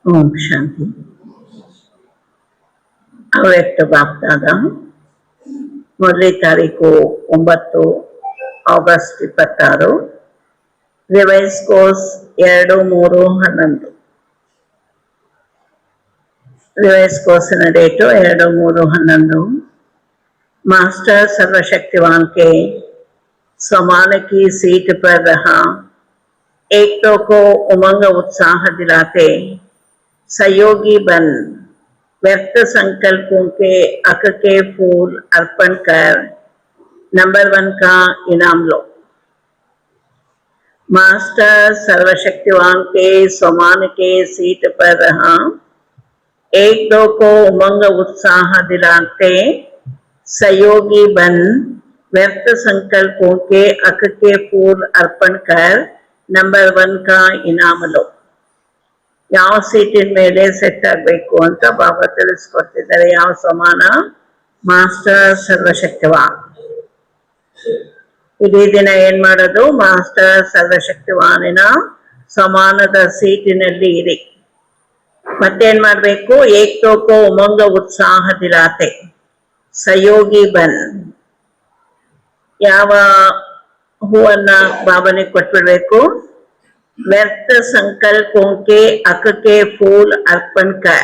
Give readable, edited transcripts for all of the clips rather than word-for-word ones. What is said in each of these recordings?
ಓಂ ಶಾಂತಿ. ಅವ್ಯಕ್ತ ಬಾಪ್ತಾದ 1ನೇ ತಾರೀಕು 9 ಆಗಸ್ಟ್ 26. Revise course 2-3-11. ರಿವೈಸ್ ಕೋರ್ಸಿನ डेट 2-3-11. मास्टर सर्वशक्तिवान के समान की सीट पर रहा, एकता को उमंग उत्साह दिलाते, सहयोगी बन व्यर्थ संकल्पों के अक के फूल अर्पण कर नंबर 1 का इनाम लो। मास्टर सर्वशक्तिवान के समान के सीट पर रहा, एक दो को उमंग उत्साह दिलाते, सहयोगी बन व्यर्थ संकल्पों के अक के फूल अर्पण कर नंबर 1 का इनाम लो. ಯಾವ ಸೀಟಿನ ಮೇಲೆ ಸೆಟ್ ಆಗಬೇಕು ಅಂತ ಬಾಬಾ ತಿಳಿಸ್ಕೊಡ್ತಿದ್ದಾರೆ. ಯಾವ ಸಮಾನ? ಮಾಸ್ಟರ್ ಸರ್ವಶಕ್ತಿವಾನ್. ಇಡೀ ದಿನ ಏನ್ ಮಾಡೋದು? ಮಾಸ್ಟರ್ ಸರ್ವಶಕ್ತಿವಾನಿನ ಸಮಾನದ ಸೀಟಿನಲ್ಲಿ ಇರಿ. ಮತ್ತೇನ್ ಮಾಡ್ಬೇಕು? ಏಕ್ತೋಕೋ ಉಮಂಗ ಉತ್ಸಾಹ ದಿಲಾತೆ, ಸಹಯೋಗಿ ಬನ್. ಯಾವ ಹೂವನ್ನ ಬಾಬನಿಗೆ ಕೊಟ್ಬಿಡ್ಬೇಕು? व्यर्थ संकल्पों के अक के फूल अर्पण कर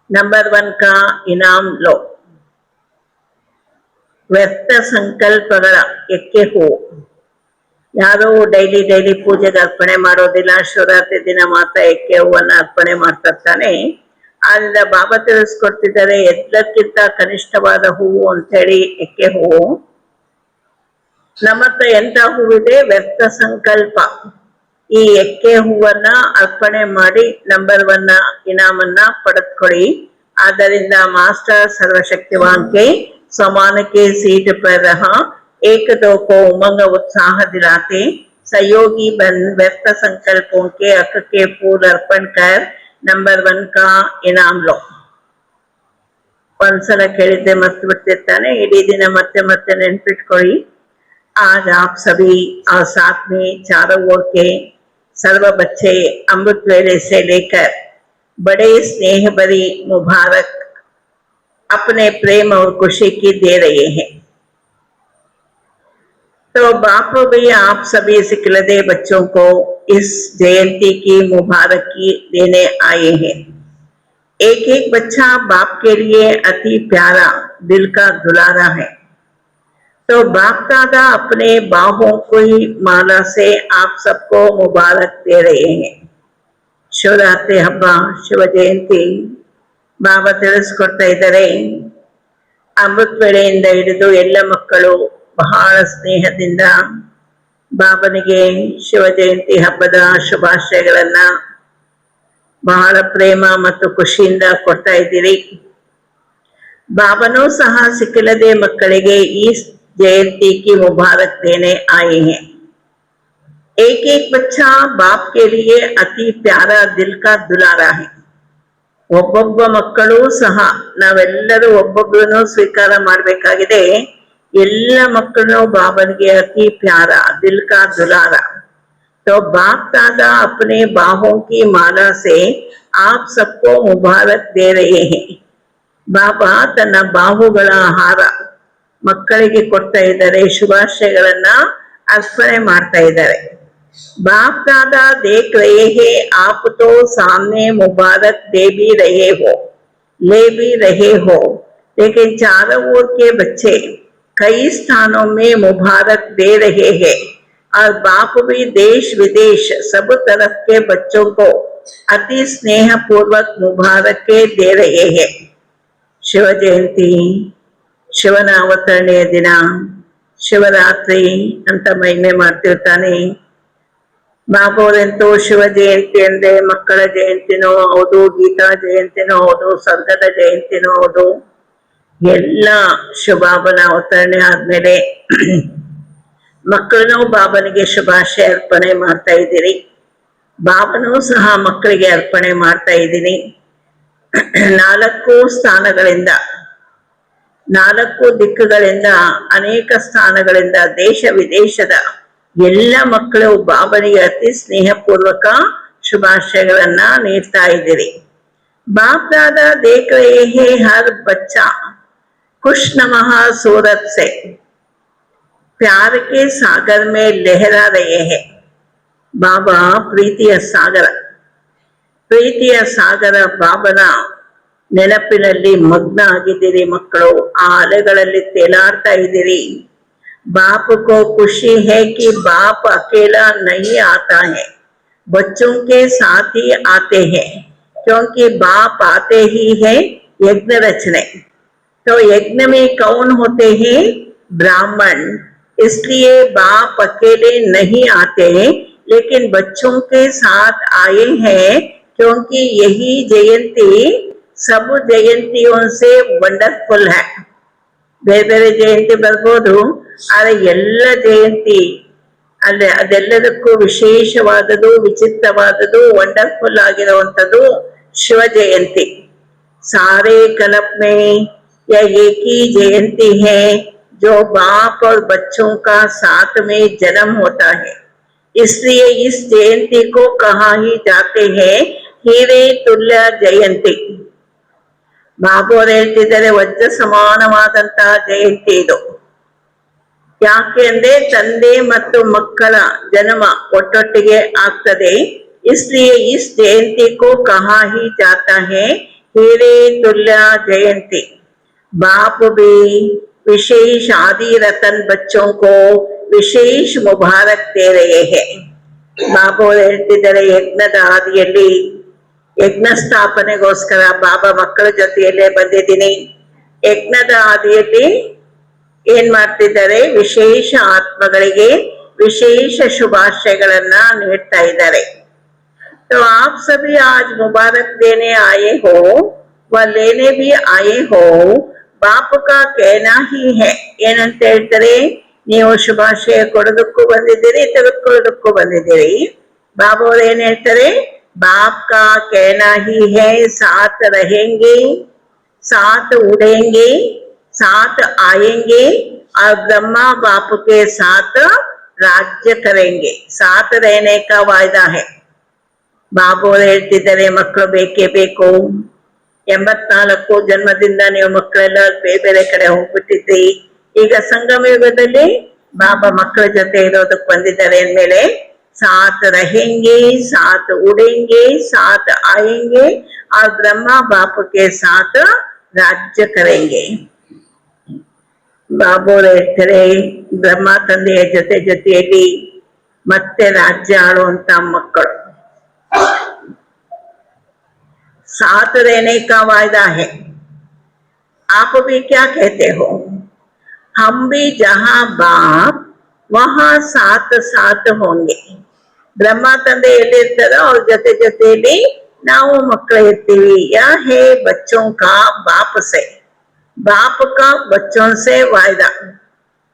नंबर 1 का इनाम लो. ವ್ಯರ್ಥ ಸಂಕಲ್ಪಗಳ ಎಕ್ಕೆ ಹೂ. ಯಾರು ಡೈಲಿ ಪೂಜೆಗೆ ಅರ್ಪಣೆ ಮಾಡೋದಿಲ್ಲ, ಶಿವರಾತ್ರಿ ದಿನ ಮಾತ್ರ ಎಕ್ಕೆ ಹೂವನ್ನ ಅರ್ಪಣೆ ಮಾಡ್ತಾನೆ. ಆದ್ರಿಂದ ಬಾಬಾ ತಿಳಿಸ್ಕೊಡ್ತಿದ್ದಾರೆ, ಎಲ್ಲಕ್ಕಿಂತ ಕನಿಷ್ಠವಾದ ಹೂವು ಅಂತ ಹೇಳಿ ಎಕ್ಕೆ ಹೂವು. ನಮ್ಮ ಹತ್ರ ಎಂತ ಹೂವಿದೆ? ವ್ಯರ್ಥ ಸಂಕಲ್ಪ. ಈ ಎಕ್ಕೆ ಹೂವನ್ನ ಅರ್ಪಣೆ ಮಾಡಿ ನಂಬರ್ 1 ಇನಾಮನ್ನ ಪಡೆದುಕೊಳ್ಳಿ. ಆದ್ದರಿಂದ ಮಾಸ್ಟರ್ सर्वशक्तिवान के समान के सीट पर रहा, एक दो को उमंग उत्साह दिलाते, सहयोगी बन व्यर्थ संकल्पों के अक के फूल अर्पण कर नंबर 1 का इनाम लो. ಒಂದ್ಸಲ ಕೇಳಿದ್ದೆ ಮರ್ತು ಬಿಡ್ತಿರ್ತಾನೆ. ಇಡೀ ದಿನ ಮತ್ತೆ ನೆನ್ಪಿಟ್ಕೊಳ್ಳಿ. आज आप सभी और साथ में चारों ओर के सर्व बच्चे अमृत वेले से लेकर बड़े स्नेह भरी मुबारक अपने प्रेम और खुशी की दे रहे हैं. तो बाप भी आप सभी सिखलदे बच्चों को इस जयंती की मुबारकी देने आए हैं. एक एक बच्चा बाप के लिए अति प्यारा, दिल का दुलारा है. तो बाप दादा अपने बाहों की माला से आप सबको मुबारक दे रहे हैं. ಶಿವರಾತ್ರಿ ಹಬ್ಬ, ಶಿವ ಜಯಂತಿ ಬಾಬಾ ತಿಳಿಸ್ಕೊಡ್ತಾ ಇದ್ದಾರೆ. ಅಮೃತ ವೇಳೆಯಿಂದ ಹಿಡಿದು ಎಲ್ಲ ಮಕ್ಕಳು ಬಹಳ ಸ್ನೇಹದಿಂದ ಬಾಬನಿಗೆ ಶಿವ ಜಯಂತಿ ಹಬ್ಬದ ಶುಭಾಶಯಗಳನ್ನ ಬಹಳ ಪ್ರೇಮ ಮತ್ತು ಖುಷಿಯಿಂದ ಕೊಡ್ತಾ ಇದ್ದೀರಿ. ಬಾಬನೂ ಸಹ ಸಿಕ್ಕಿಲ್ಲದೆ ಮಕ್ಕಳಿಗೆ ಈ जयंती की मुबारक देने आए हैं. एक एक बच्चा बाप के लिए अति प्यारा, दिल का दुलारा है. ಒಬ್ಬೊಬ್ಬ ಮಕ್ಕಳು ಸಹ ನಾವೆಲ್ಲರೂ ಒಬ್ಬೊಬ್ಬರನ್ನು ಸ್ವೀಕಾರ ಮಾಡಬೇಕಾಗಿದೆ. ಎಲ್ಲ ಮಕ್ಕಳು ಬಾಬನಿಗೆ ಅತಿ ಪ್ಯಾರ, ದಿಲ್ ಕಾ ದುಲಾರ. तो बाप दादा अपने बाहों की माला से आप सबको मुबारक दे रहे हैं. ಬಾಬಾ ತನ್ನ ಬಾಹುಗಳ ಹಾರ ಮಕ್ಕಳಿಗೆ ಕೊಡ್ತಾ ಇದ್ದಾರೆ, ಶುಭಾಶಯಗಳನ್ನ ಅರ್ಪಣೆ ಮಾಡ್ತಾ ಇದ್ದಾರೆ. ಬಾಪ್ दादा देख रहे हैं, आप तो सामने मुबारक दे भी रहे हो, ले भी रहे हो, लेकिन चारों ओर के बच्चे कई स्थानों में मुबारक दे रहे हैं. और बाप भी देश विदेश सब तरफ के बच्चों को अति स्नेह पूर्वक मुबारक दे रहे हैं. शिव जयंती, ಶಿವನ ಅವತರಣೆಯ ದಿನ, ಶಿವರಾತ್ರಿ ಅಂತ ಮಹಿಮೆ ಮಾಡ್ತಿರ್ತಾನೆ. ಬಾಬಾವರಂತೂ ಶಿವ ಜಯಂತಿ ಅಂದ್ರೆ ಮಕ್ಕಳ ಜಯಂತಿನೂ ಹೌದು, ಗೀತಾ ಜಯಂತಿನೂ ಹೌದು, ಸ್ವರ್ಗದ ಜಯಂತಿನೂ ಹೌದು. ಎಲ್ಲ ಶಿವಬಾಬನ ಅವತರಣೆ ಆದ್ಮೇಲೆ ಮಕ್ಕಳನ್ನು ಬಾಬನಿಗೆ ಶುಭಾಶಯ ಅರ್ಪಣೆ ಮಾಡ್ತಾ ಇದ್ದೀರಿ. ಬಾಬನೂ ಸಹ ಮಕ್ಕಳಿಗೆ ಅರ್ಪಣೆ ಮಾಡ್ತಾ ಇದ್ದೀನಿ. 4 ಸ್ಥಾನಗಳಿಂದ, 4 ದಿಕ್ಕುಗಳಿಂದ, ಅನೇಕ ಸ್ಥಾನಗಳಿಂದ, ದೇಶ ವಿದೇಶದ ಎಲ್ಲ ಮಕ್ಕಳು ಬಾಬನಿಗೆ ಅತಿ ಸ್ನೇಹಪೂರ್ವಕ ಶುಭಾಶಯಗಳನ್ನ ನೀಡ್ತಾ ಇದ್ದೀರಿ. बाप दादा देख रहे हैं हर बच्चा खुश नमः सूरत से प्यार के सागर में लहरा रहे हैं. बाबा प्रीतिಯ ಸಾಗರ ಬಾಬನ ನೆನಪಿನಲ್ಲಿ ಮಗ್ನ ಆಗಿದ್ದೀರಿ ಮಕ್ಕಳು. ಆ ಅಲೆಗಳಲ್ಲಿ ತೇಲಾಡ್ತಾ ಇದ್ದೀರಿ. बाप को खुशी है कि बाप अकेला नहीं आता है, बच्चों के साथ ही आते हैं, क्योंकि बाप आते ही है यज्ञ रचने. तो यज्ञ में कौन होते हैं? ब्राह्मण. इसलिए बाप अकेले नहीं आते हैं, लेकिन बच्चों के साथ आए हैं, क्योंकि यही जयंती सब जयंतियों से वंडरफुल है. ಬೇರೆ ಬೇರೆ ಜಯಂತಿ ಬರ್ಬೋದು, ಆದ್ರೆ ಎಲ್ಲ ಜಯಂತಿ ಅಲ್ಲೇ ಅದೆಲ್ಲದಕ್ಕೂ ವಿಶೇಷವಾದದು, ವಿಚಿತ್ರವಾದದು, ವಂಡರ್ಫುಲ್ ಆಗಿರುವಂಥದ್ದು शिव जयंती. सारे कल्प में यह एक ही जयंती है जो बाप और बच्चों का साथ में जन्म होता है. इसलिए इस जयंती को कहा ही जाते हैं हीरे तुल्य जयंती. ಬಾಬು ಅವರು ಹೇಳ್ತಿದ್ದಾರೆ, ವಜ್ರ ಸಮಾನವಾದಂತಹ ಜಯಂತಿ ಇದು. ಯಾಕೆ ಅಂದ್ರೆ ತಂದೆ ಮತ್ತು ಮಕ್ಕಳ ಜನ್ಮ ಒಟ್ಟೊಟ್ಟಿಗೆ ಆಗ್ತದೆ. इसलिए इस जयंती को कहा ही जाता है हीरे तुल्य जयंती. बाप भी विशेष आदि रतन बच्चों को विशेष मुबारक दे रहे हैं. ಬಾಬು ಅವರು ಹೇಳ್ತಿದ್ದಾರೆ, ಯಜ್ಞದ ಆದಿಯಲ್ಲಿ ಯಜ್ಞ ಸ್ಥಾಪನೆಗೋಸ್ಕರ ಬಾಬಾ ಮಕ್ಕಳ ಜೊತೆಯಲ್ಲೇ ಬಂದಿದ್ದೀನಿ. ಯಜ್ಞದ ಆದಿಯಲ್ಲಿ ಏನ್ ಮಾಡ್ತಿದ್ದಾರೆ? ವಿಶೇಷ ಆತ್ಮಗಳಿಗೆ ವಿಶೇಷ ಶುಭಾಶಯಗಳನ್ನ ನೀಡ್ತಾ ಇದ್ದಾರೆ. तो आप सभी आज मुबारक देने आए हो व लेने भी आए हो. बाप का कहना ही है. ಏನಂತ ಹೇಳ್ತಾರೆ? ನೀವು ಶುಭಾಶಯ ಕೊಡೋದಕ್ಕೂ ಬಂದಿದ್ದೀರಿ, ತೆಗೆದುಕೊಳ್ಳೋದಕ್ಕೂ ಬಂದಿದ್ದೀರಿ. ಬಾಬಾ ಅವರು ಏನ್ ಹೇಳ್ತಾರೆ? बाप का कहना ही है साथ रहेंगे, साथ उड़ेंगे, साथ आएंगे और ब्रह्मा बाप के साथ राज्य करेंगे. साथ रहने का वायदा है. ಬಾಬು ಅವರು ಹೇಳ್ತಿದ್ದಾರೆ, ಮಕ್ಕಳು ಬೇಕೇ ಬೇಕು. 84 ಜನ್ಮದಿಂದ ನೀವು ಮಕ್ಕಳೆಲ್ಲ ಬೇರೆ ಬೇರೆ ಕಡೆ ಹೋಗ್ಬಿಟ್ಟಿದ್ರಿ. ಈಗ ಸಂಗಮ ಯುಗದಲ್ಲಿ ಬಾಬಾ ಮಕ್ಕಳ ಜೊತೆ ಇರೋದಕ್ಕೆ ಬಂದಿದ್ದಾರೆ ಅಂದ್ಮೇಲೆ साथ रहेंगे, साथ उड़ेंगे, साथ आएंगे और ब्रह्मा बाप के साथ राज्य करेंगे. ಬಾಬು ಅವರು ಹೇಳ್ತಾರೆ, ಬ್ರಹ್ಮ ತಂದೆಯ ಜೊತೆಯಲ್ಲಿ ಮತ್ತೆ ರಾಜ್ಯ ಆಳುವಂತ ಮಕ್ಕಳು. साथ रहने का वायदा है. आप भी क्या कहते हो? हम भी जहां बाप वहां साथ साथ होंगे. ಬ್ರಹ್ಮ ತಂದೆ ಎಲ್ಲಿರ್ತಾರೋ ಅವ್ರ ಜೊತೆಯಲ್ಲಿ ನಾವು ಮಕ್ಕಳು ಇರ್ತೀವಿ. ಯಾ ಹೇ ಬಚ್ಚೋं का बाप से, बाप का बच्चों से वायदा.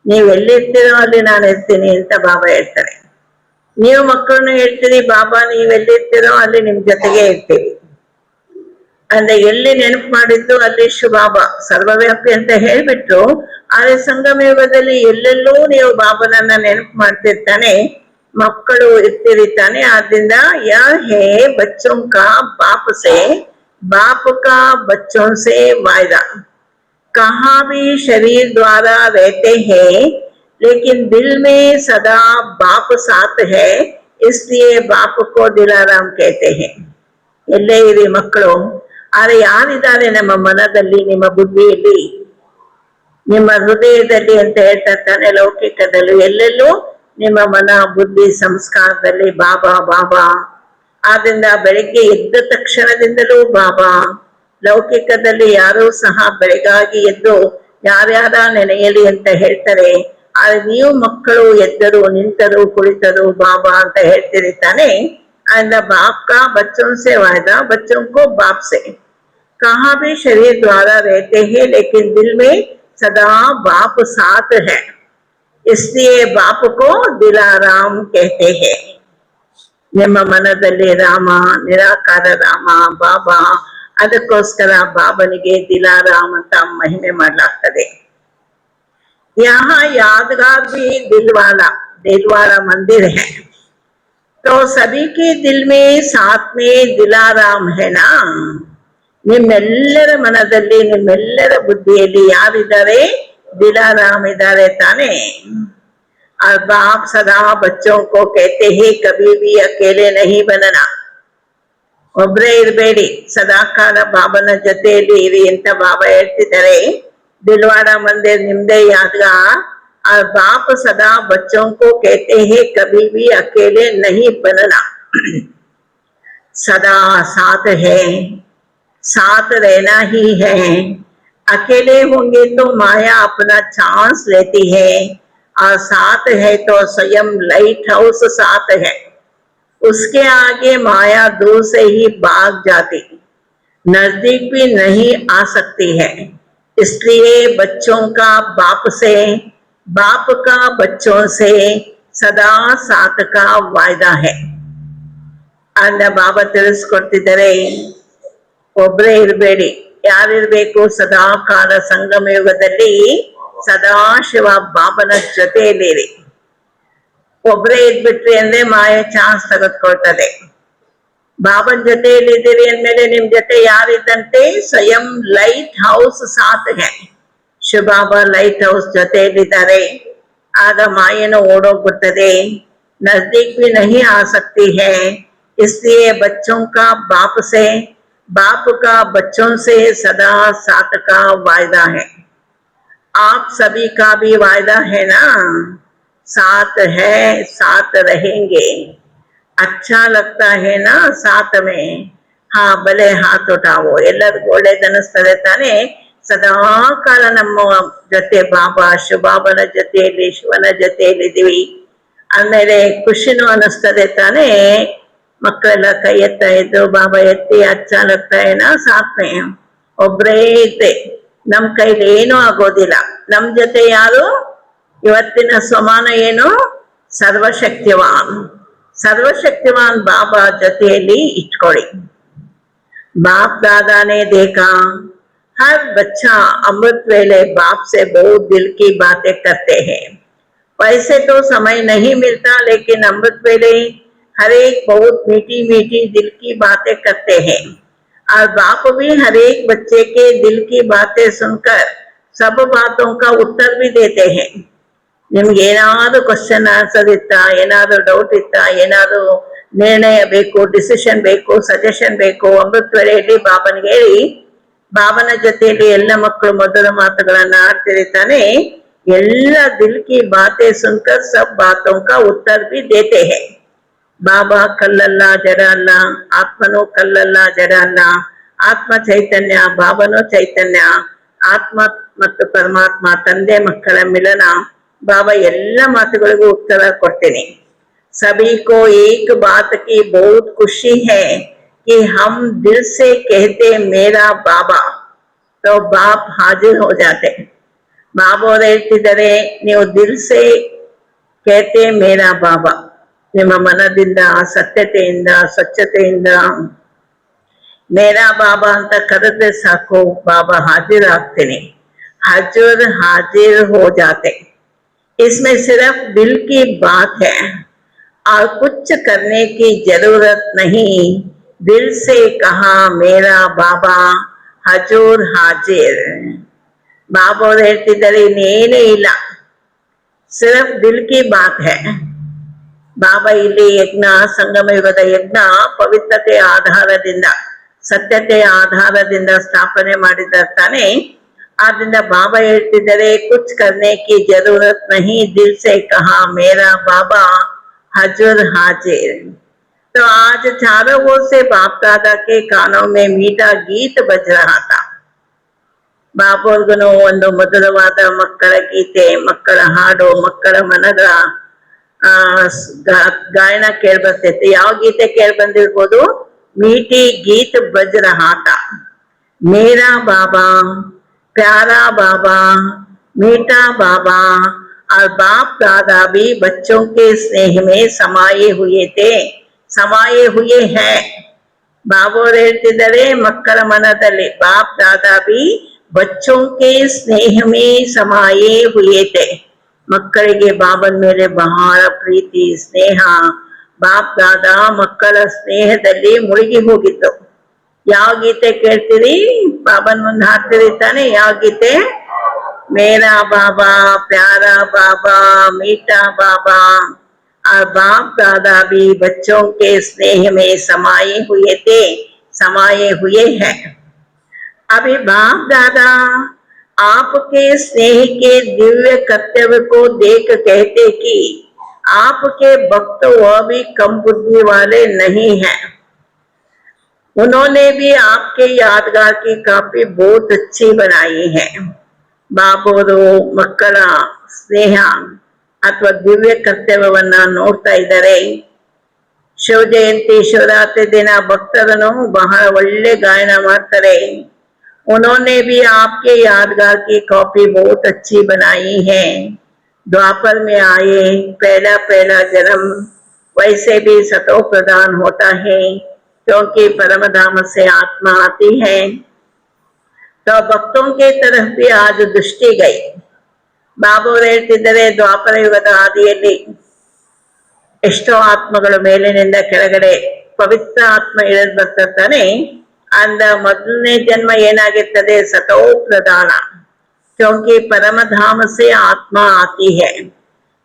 ನೀವ್ ಎಲ್ಲಿರ್ತೀರೋ ಅಲ್ಲಿ ನಾನು ಇರ್ತೀನಿ ಅಂತ ಬಾಬಾ ಹೇಳ್ತಾರೆ. ನೀವು ಮಕ್ಕಳನ್ನ ಹೇಳ್ತೀರಿ, ಬಾಬಾ ನೀವ್ ಎಲ್ಲಿರ್ತೀರೋ ಅಲ್ಲಿ ನಿಮ್ ಜೊತೆಗೆ ಇರ್ತೀವಿ ಅಂದ್ರೆ ಎಲ್ಲಿ ನೆನಪು ಮಾಡಿದ್ದು ಅಲ್ಲಿ ಬಾಬಾ ಸರ್ವವ್ಯಾಪಿ ಅಂತ ಹೇಳ್ಬಿಟ್ರು. ಆದ್ರೆ ಸಂಗಮ ಯುಗದಲ್ಲಿ ಎಲ್ಲೆಲ್ಲೂ ನೀವು ಬಾಬನನ್ನ ನೆನಪು ಮಾಡ್ತಿರ್ತಾನೆ, ಮಕ್ಕಳು ಇರ್ತೀರಿ ತಾನೆ. ಆದ್ರಿಂದ ಯಾ ಹೇ ಬಚ್ಚೋं का बाप से, बाप का बच्चों से वायदा. कहाँ भी शरीर द्वारा रहते हैं, लेकिन दिल में सदा बाप साथ है, इसलिए बाप को दिलाराम कहते हैं. ಎಲ್ಲೇ ಇರಿ ಮಕ್ಕಳು, ಆದ್ರೆ ಯಾರಿದ್ದಾರೆ ನಮ್ಮ ಮನದಲ್ಲಿ, ನಿಮ್ಮ ಬುದ್ಧಿಯಲ್ಲಿ, ನಿಮ್ಮ ಹೃದಯದಲ್ಲಿ ಅಂತ ಹೇಳ್ತಾ ತಾನೆ. ಲೌಕಿಕದಲ್ಲಿ ಎಲ್ಲೆಲ್ಲೂ ನಿಮ್ಮ ಮನ ಬುದ್ಧಿ ಸಂಸ್ಕಾರದಲ್ಲಿ ಬಾಬಾ ಬಾಬಾ. ಆದ್ರಿಂದ ಬೆಳಿಗ್ಗೆ ಎದ್ದ ತಕ್ಷಣದಿಂದಲೂ ಬಾಬಾ. ಲೌಕಿಕದಲ್ಲಿ ಯಾರೂ ಸಹ ಬೆಳಗಾಗಿ ಎದ್ದು ಯಾರ್ಯಾರ ನೆನೆಯಲಿ ಅಂತ ಹೇಳ್ತಾರೆ. ಆದ್ರೆ ನೀವು ಮಕ್ಕಳು ಎದ್ದರು, ನಿಂತರು, ಕುಳಿತರು ಬಾಬಾ ಅಂತ ಹೇಳ್ತೀರಿ ತಾನೆ. आइंदा बाप का बच्चों से वायदा, बच्चों को बाप से. कहाँ भी शरीर द्वारा रहते हैं, लेकिन दिल में सदा बाप साथ है, इसलिए बाप को दिलाराम कहते हैं. ನಿಮ್ಮ ಮನದಲ್ಲಿ ರಾಮ, ನಿರಾಕಾರ ರಾಮ ಬಾಬಾ. ಅದಕ್ಕೋಸ್ಕರ ಬಾಬನಿಗೆ ದಿಲಾರಾಮ್ ಅಂತ ಮಹಿಮೆ ಮಾಡಲಾಗ್ತದೆ. यहाँ यादगार भी दिलवाला मंदिर है. तो सभी के दिल में साथ में दिलाराम है ना. ನಿಮ್ಮೆಲ್ಲರ ಮನದಲ್ಲಿ ನಿಮ್ಮೆಲ್ಲರ ಬುದ್ಧಿಯಲ್ಲಿ ಯಾರಿದ್ದಾರೆ? दिलाराम इधारे ताने. और बाप सदा बच्चों को कहते हैं कभी भी अकेले नहीं बनना. ಒಬ್ರೇ ಇರಬೇಡಿ, ಸದಾಕಾಲ ಬಾಬನ ಜೊತೆಯಲ್ಲಿ ಇರಿ ಅಂತ ಬಾಬಾ ಹೇಳ್ತಿದ್ದಾರೆ. दिलवाड़ा मंदिर निम्दे यादगार. और बाप सदा बच्चों को कहते हैं कभी भी अकेले नहीं बनना. सदा साथ है, साथ रहना ही है. अकेले होंगे तो माया अपना चांस लेती है, और साथ है तो स्वयं लाइट हाउस साथ है. उसके आगे माया दूर से ही भाग जाती, नजदीक भी नहीं आ सकती है. इसलिए बच्चों का बाप से, बाप का बच्चों से सदा साथ का वायदा है. ಅಂದ ಬಾಬಾ ತಿಳಿಸ್ಕೊಡ್ತಿದ್ದಾರೆ, ಒಬ್ಬರೇ ಇರಬೇಡಿ, ಯಾರಿರ್ಬೇಕು? ಸದಾ ಕಾಲ ಸಂಗಮ ಯುಗದಲ್ಲಿ ಸದಾಶಿವ ಬಾಬನ ಜೊತೆಯಲ್ಲಿರಿ. ಒಬ್ಬರೇ ಇದ್ಬಿಟ್ರಿ ಅಂದ್ರೆ ಮಾಯ ಚಾನ್ಸ್ ತೆಗೆದುಕೊಳ್ತದೆ. ಬಾಬನ ಜೊತೆಯಲ್ಲಿದ್ದೀರಿ ಅಂದ್ಮೇಲೆ ನಿಮ್ ಜೊತೆ ಯಾರಿದ್ದಂತೆ? ಸ್ವಯಂ ಲೈಟ್ ಹೌಸ್ ಸಾಥ್ ಹೈ. ಶಿವಬಾಬಾ ಲೈಟ್ ಹೌಸ್ ಜೊತೆಯಲ್ಲಿದ್ದಾರೆ. ಆಗ ಮಾಯನು ಓಡೋಗ್ಬಿಡ್ತದೆ, ನಜದೀಕ್ भी नहीं आ सकती है. इसलिए बच्चों का बाप से, बाप का बच्चों से सदा साथ का वायदा है. आप सभी का भी वायदा है ना? साथ है, साथ रहेंगे. अच्छा लगता है ना साथ में? हाँ, भले हाथ उठाओ. ಎಲ್ಲರಿಗೂ ಒಳ್ಳೆದನಿಸ್ತದೆ ತಾನೆ? ಸದಾ ಕಾಲ ನಮ್ಮ ಜೊತೆ ಬಾಬಾ, ಶಿವಬಾಬನ ಜೊತೆಯಲ್ಲಿ, ಶಿವನ ಜೊತೆಯಲ್ಲಿದ್ದೀವಿ ಆಮೇಲೆ ಖುಷಿನೂ ಅನಿಸ್ತದೆ ತಾನೆ. ಮಕ್ಕಳೆಲ್ಲ ಕೈ ಎತ್ತಾ ಇದ್ದು ಬಾಬಾ ಎತ್ತಿ ಅಚ್ಚ ಲಗ್ತಾ ಏನಾ ಸಾಥ್ಮೆ. ಒಬ್ರೇ ಇದ್ದೆ ನಮ್ ಕೈಲಿ ಏನೂ ಆಗೋದಿಲ್ಲ. ನಮ್ ಜೊತೆ ಯಾರು? ಇವತ್ತಿನ ಸಮಾನ ಏನು? ಸರ್ವಶಕ್ತಿವಾನ್. ಸರ್ವಶಕ್ತಿವಾನ್ ಬಾಬಾ ಜೊತೆಯಲ್ಲಿ ಇಟ್ಕೊಳ್ಳಿ. बाप दादा ने देखा हर बच्चा अमृत वेले बाप से बहुत दिल की बातें करते हैं. वैसे तो समय नहीं मिलता, लेकिन अमृत वेले हर एक बहुत मीठी मीठी दिल की बातें करते हैं. और बाप भी हर एक बच्चे के दिल की बातें सुनकर सब बातों का उत्तर भी देते हैं. ನಿಮ್ಗೆ ಏನಾದ್ರು ಕ್ವಶನ್ ಆನ್ಸರ್ ಇತ್ತಾ, ಏನಾದ್ರು ಡೌಟ್ ಇತ್ತಾ, ಏನಾದ್ರು ನಿರ್ಣಯ ಬೇಕು, ಡಿಸಿಷನ್ ಬೇಕು, ಸಜೆಷನ್ ಬೇಕು, ಅಮೃತ ವೇಳೆಯಲ್ಲಿ ಬಾಬನಿಗೆ ಹೇಳಿ. ಬಾಬನ ಜೊತೆಯಲ್ಲಿ ಎಲ್ಲ ಮಕ್ಕಳು ಮಧುರ ಮಾತುಗಳನ್ನ ಆಡ್ತಿರಿ ತಾನೆ. ಎಲ್ಲ ದಿಲ್ ಕಿ ಬಾತೆ ಸುನ್ಕರ್ ಸಬ್ ಬಾತೋं का उत्तर भी देते हैं. ಬಾಬಾ ಕಲ್ಲಲ್ಲ, ಜಡ ಅಲ್ಲ. ಆತ್ಮನು ಕಲ್ಲಲ್ಲ, ಜಡ ಅಲ್ಲ. ಆತ್ಮ ಚೈತನ್ಯ, ಬಾಬನು ಚೈತನ್ಯ. ಆತ್ಮ ಮತ್ತು ಪರಮಾತ್ಮ ತಂದೆ ಮಕ್ಕಳ ಮಿಲನ. ಬಾಬಾ ಎಲ್ಲ ಮಾತುಗಳಿಗೂ ಉತ್ತರ ಕೊಡ್ತೇನೆ. सभी को एक बात की बहुत खुशी है कि हम दिल से कहते मेरा बाबा, तो बाप हाजिर हो जाते. ಬಾಬಾ ಅವರು ಹೇಳ್ತಿದ್ದಾರೆ, ನೀವು ದಿಲ್ ಸೆ कहते ಮೇರಾ ಬಾಬಾ, ನಿಮ್ಮ ಮನದಿಂದ, ಸತ್ಯತೆಯಿಂದ, ಸ್ವಚ್ಛತೆಯಿಂದ ಮೇರಾ ಬಾಬಾ ಅಂತ ಕರೆದ್ರೆ ಸಾಕು, ಬಾಬಾ ಹಾಜಿರ್ ಆಗ್ತೇನೆ. ಹಜೂರ್ ಹಾಜಿರ್ ಹೋ ಜಾತೆ. इसमें सिर्फ दिल की बात है और कुछ करने की जरूरत नहीं. दिल से कहा मेरा बाबा हजूर हाजिर. बाबा और ಹೇಳ್ತಿದ್ದಾರೆ, ಇನ್ನೇನೇ ಇಲ್ಲ, सिर्फ दिल की बात है. ಬಾಬಾ ಇಲ್ಲಿ ಯಜ್ಞ, ಸಂಗಮ ಯುಗದ ಯಜ್ಞ ಪವಿತ್ರತೆಯ ಆಧಾರದಿಂದ, ಸತ್ಯತೆಯ ಆಧಾರದಿಂದ ಸ್ಥಾಪನೆ ಮಾಡಿದ್ದಾರೆ ತಾನೆ. ಆದ್ರಿಂದ ಬಾಬಾ ಹೇಳ್ತಿದ್ದಾರೆ, कुछ करने की जरूरत नहीं, दिल से कहा मेरा बाबा हजूर हाजिर. तो आज चारों ओर से बाप दादा के कानों में मीठा गीत बज रहा था. ಬಾಬೋರ್ಗುನು ಒಂದು ಮಧುರವಾದ ಮಕ್ಕಳ ಗೀತೆ, ಮಕ್ಕಳ ಹಾಡು, ಮಕ್ಕಳ ಮನದ ಗಾಯನ ಕೇಳ್ಬರ್ತೈತೆ. ಯಾವ ಗೀತೆ ಕೇಳಿ ಬಂದಿರ್ಬೋದು? ಮೀಠಿ ಗೀತ್ ಬಜ್ ರಹಾ ಥಾ. ಮೇರಾ ಬಾಬಾ, प्यारा बाबा, मीठा बाबा और बाप दादा भी बच्चों के स्नेह में समाये हुए थे, समाये हुए हैं. बाबा ಹೇಳ್ತಿದ್ದಾರೆ, ಮಕ್ಕಳ ಮನದಲ್ಲಿ ಬಾಪ್ ದಾದಾ भी बच्चों के स्नेह में समाये हुए थे. ಮಕ್ಕಳಿಗೆ ಬಾಬನ ಮೇಲೆ ಬಹಳ ಪ್ರೀತಿ, ಸ್ನೇಹ. ಬಾಪ್ ದಾದಾ ಮಕ್ಕಳ ಸ್ನೇಹದಲ್ಲಿ ಮುಳುಗಿ ಹೋಗಿದ್ದು. ಯಾವ ಗೀತೆ ಕೇಳ್ತೀರಿ? ಬಾಬನ್ ಮುಂದೆ ಹಾಡ್ತೀರಿ ತಾನೆ. ಯಾವ ಗೀತೆ? ಮೇರಾ ಬಾಬಾ ಪ್ಯಾರಾ ಬಾಬಾ मीठा बाबा और बाप दादा भी बच्चों के स्नेह में समाये हुए थे, समाये हुए हैं। अभी बाप दादा आपके स्नेह के दिव्य कर्तव्य को देख कहते कि आपके भक्त वह भी कम बुद्धि वाले नहीं हैं। उन्होंने भी आपके यादगार की कॉपी बहुत अच्छी बनाई है। ಬಾಬೋರು ಮಕ್ಕಳ ಸ್ನೇಹ ಅಥವಾ ದಿವ್ಯ ಕರ್ತವ್ಯವನ್ನ ನೋಡ್ತಾ ಇದ್ದಾರೆ. ಶಿವ ಜಯಂತಿ ಶಿವರಾತ್ರಿ ದಿನ ಭಕ್ತರನ್ನು ಬಹಳ ಒಳ್ಳೆ ಗಾಯನ ಮಾಡ್ತಾರೆ. उन्होंने भी आपके यादगार की कॉपी बहुत अच्छी बनाई है। द्वापर में आए पहला पहला जन्म वैसे भी सतो प्रदान होता है, क्योंकि परम धाम से आत्मा आती है। तो भक्तों के तरफ भी आज दृष्टि गई. ಬಾಬಾವರು ಹೇಳ್ತಿದ್ದಾರೆ, ದ್ವಾಪರ ಯುಗದ ಆದಿಯಲ್ಲಿ ಎಷ್ಟೋ ಆತ್ಮಗಳು ಮೇಲಿನಿಂದ ಕೆಳಗಡೆ ಪವಿತ್ರ ಆತ್ಮ ಇಳಿದು ಬರ್ತಿರ್ತಾನೆ. ಅಂದ ಮೊದಲನೇ ಜನ್ಮ ಏನಾಗಿರ್ತದೆ? ಸತೋ ಪ್ರಧಾನ, क्योंकि परम धाम से आत्मा आती है।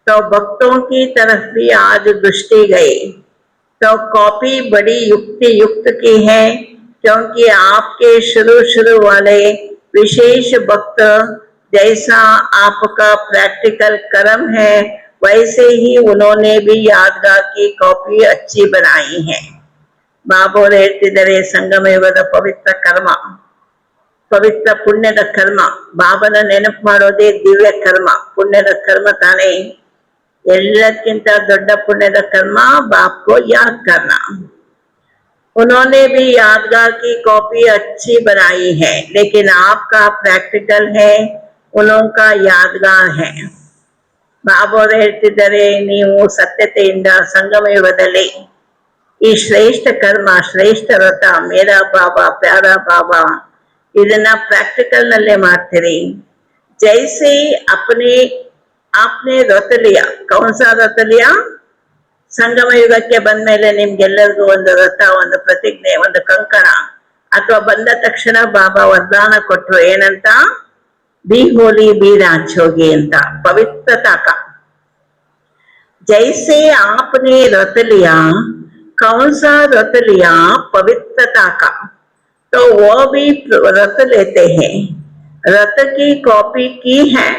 तो भक्तों की तरफ भी आज दृष्टि गई। तो कॉपी बड़ी युक्ति युक्त की है, क्योंकि आपके शुरू वाले विशेष भक्त जैसा आपका प्रैक्टिकल कर्म है, वैसे ही उन्होंने भी यादगार की कॉपी अच्छी बनाई है. ಬಾಬೋರು ಹೇಳ್ತಿದ್ದಾರೆ, ಸಂಗಮ ಯುಗದ ಪವಿತ್ರ ಕರ್ಮ, ಪವಿತ್ರ ಪುಣ್ಯದ ಕರ್ಮ. ಬಾಬನ ನೆನಪು ಮಾಡೋದೇ ದಿವ್ಯ ಕರ್ಮ, ಪುಣ್ಯದ ಕರ್ಮ ತಾನೇ. ಎಲ್ಲಕ್ಕಿಂತ ದೊಡ್ಡ ಪುಣ್ಯದ ಕರ್ಮ ಬಾಪ್ ಕೋ ಯಾದ್ ಕರ್ನಾ. उन्होंने भी यादगार की कॉपी अच्छी बनाई है, लेकिन आपका प्रैक्टिकल है, उनका यादगार है. ಬಾಬೋರು ಹೇಳ್ತಿದ್ದಾರೆ, ನೀವು ಸತ್ಯತೆಯಿಂದ ಸಂಗಮ ಯುಗದಲ್ಲಿ ಈ ಶ್ರೇಷ್ಠ ಕರ್ಮ, ಶ್ರೇಷ್ಠ ವ್ರತ, ಮೇರಾ ಬಾಬಾ ಪ್ಯಾರಾ ಬಾಬಾ, ಇದನ್ನ ಪ್ರಾಕ್ಟಿಕಲ್ ನಲ್ಲೇ ಮಾಡ್ತೀರಿ. ಜೈಸೆ आपने व्रत लिया, कौन सा व्रत लिया? ಸಂಗಮ ಯುಗಕ್ಕೆ ಬಂದ ಮೇಲೆ ನಿಮ್ಗೆಲ್ಲರಿಗೂ ಒಂದು ವ್ರತ, ಒಂದು ಪ್ರತಿಜ್ಞೆ, ಒಂದು ಕಂಕಣ, ಅಥವಾ ಬಂದ ತಕ್ಷಣ ಬಾಬಾ ವರದಾನ ಕೊಟ್ರು. ಏನಂತ? ಬಿ ಹೋಲಿ ಬಿ ರಾಜೋಗಿ ಅಂತ, ಪವಿತ್ರತಾ का. जैसे आपने व्रत लिया, कौन सा व्रत लिया? पवित्रता का. तो वो भी व्रत लेते हैं, व्रत की कॉपी की है,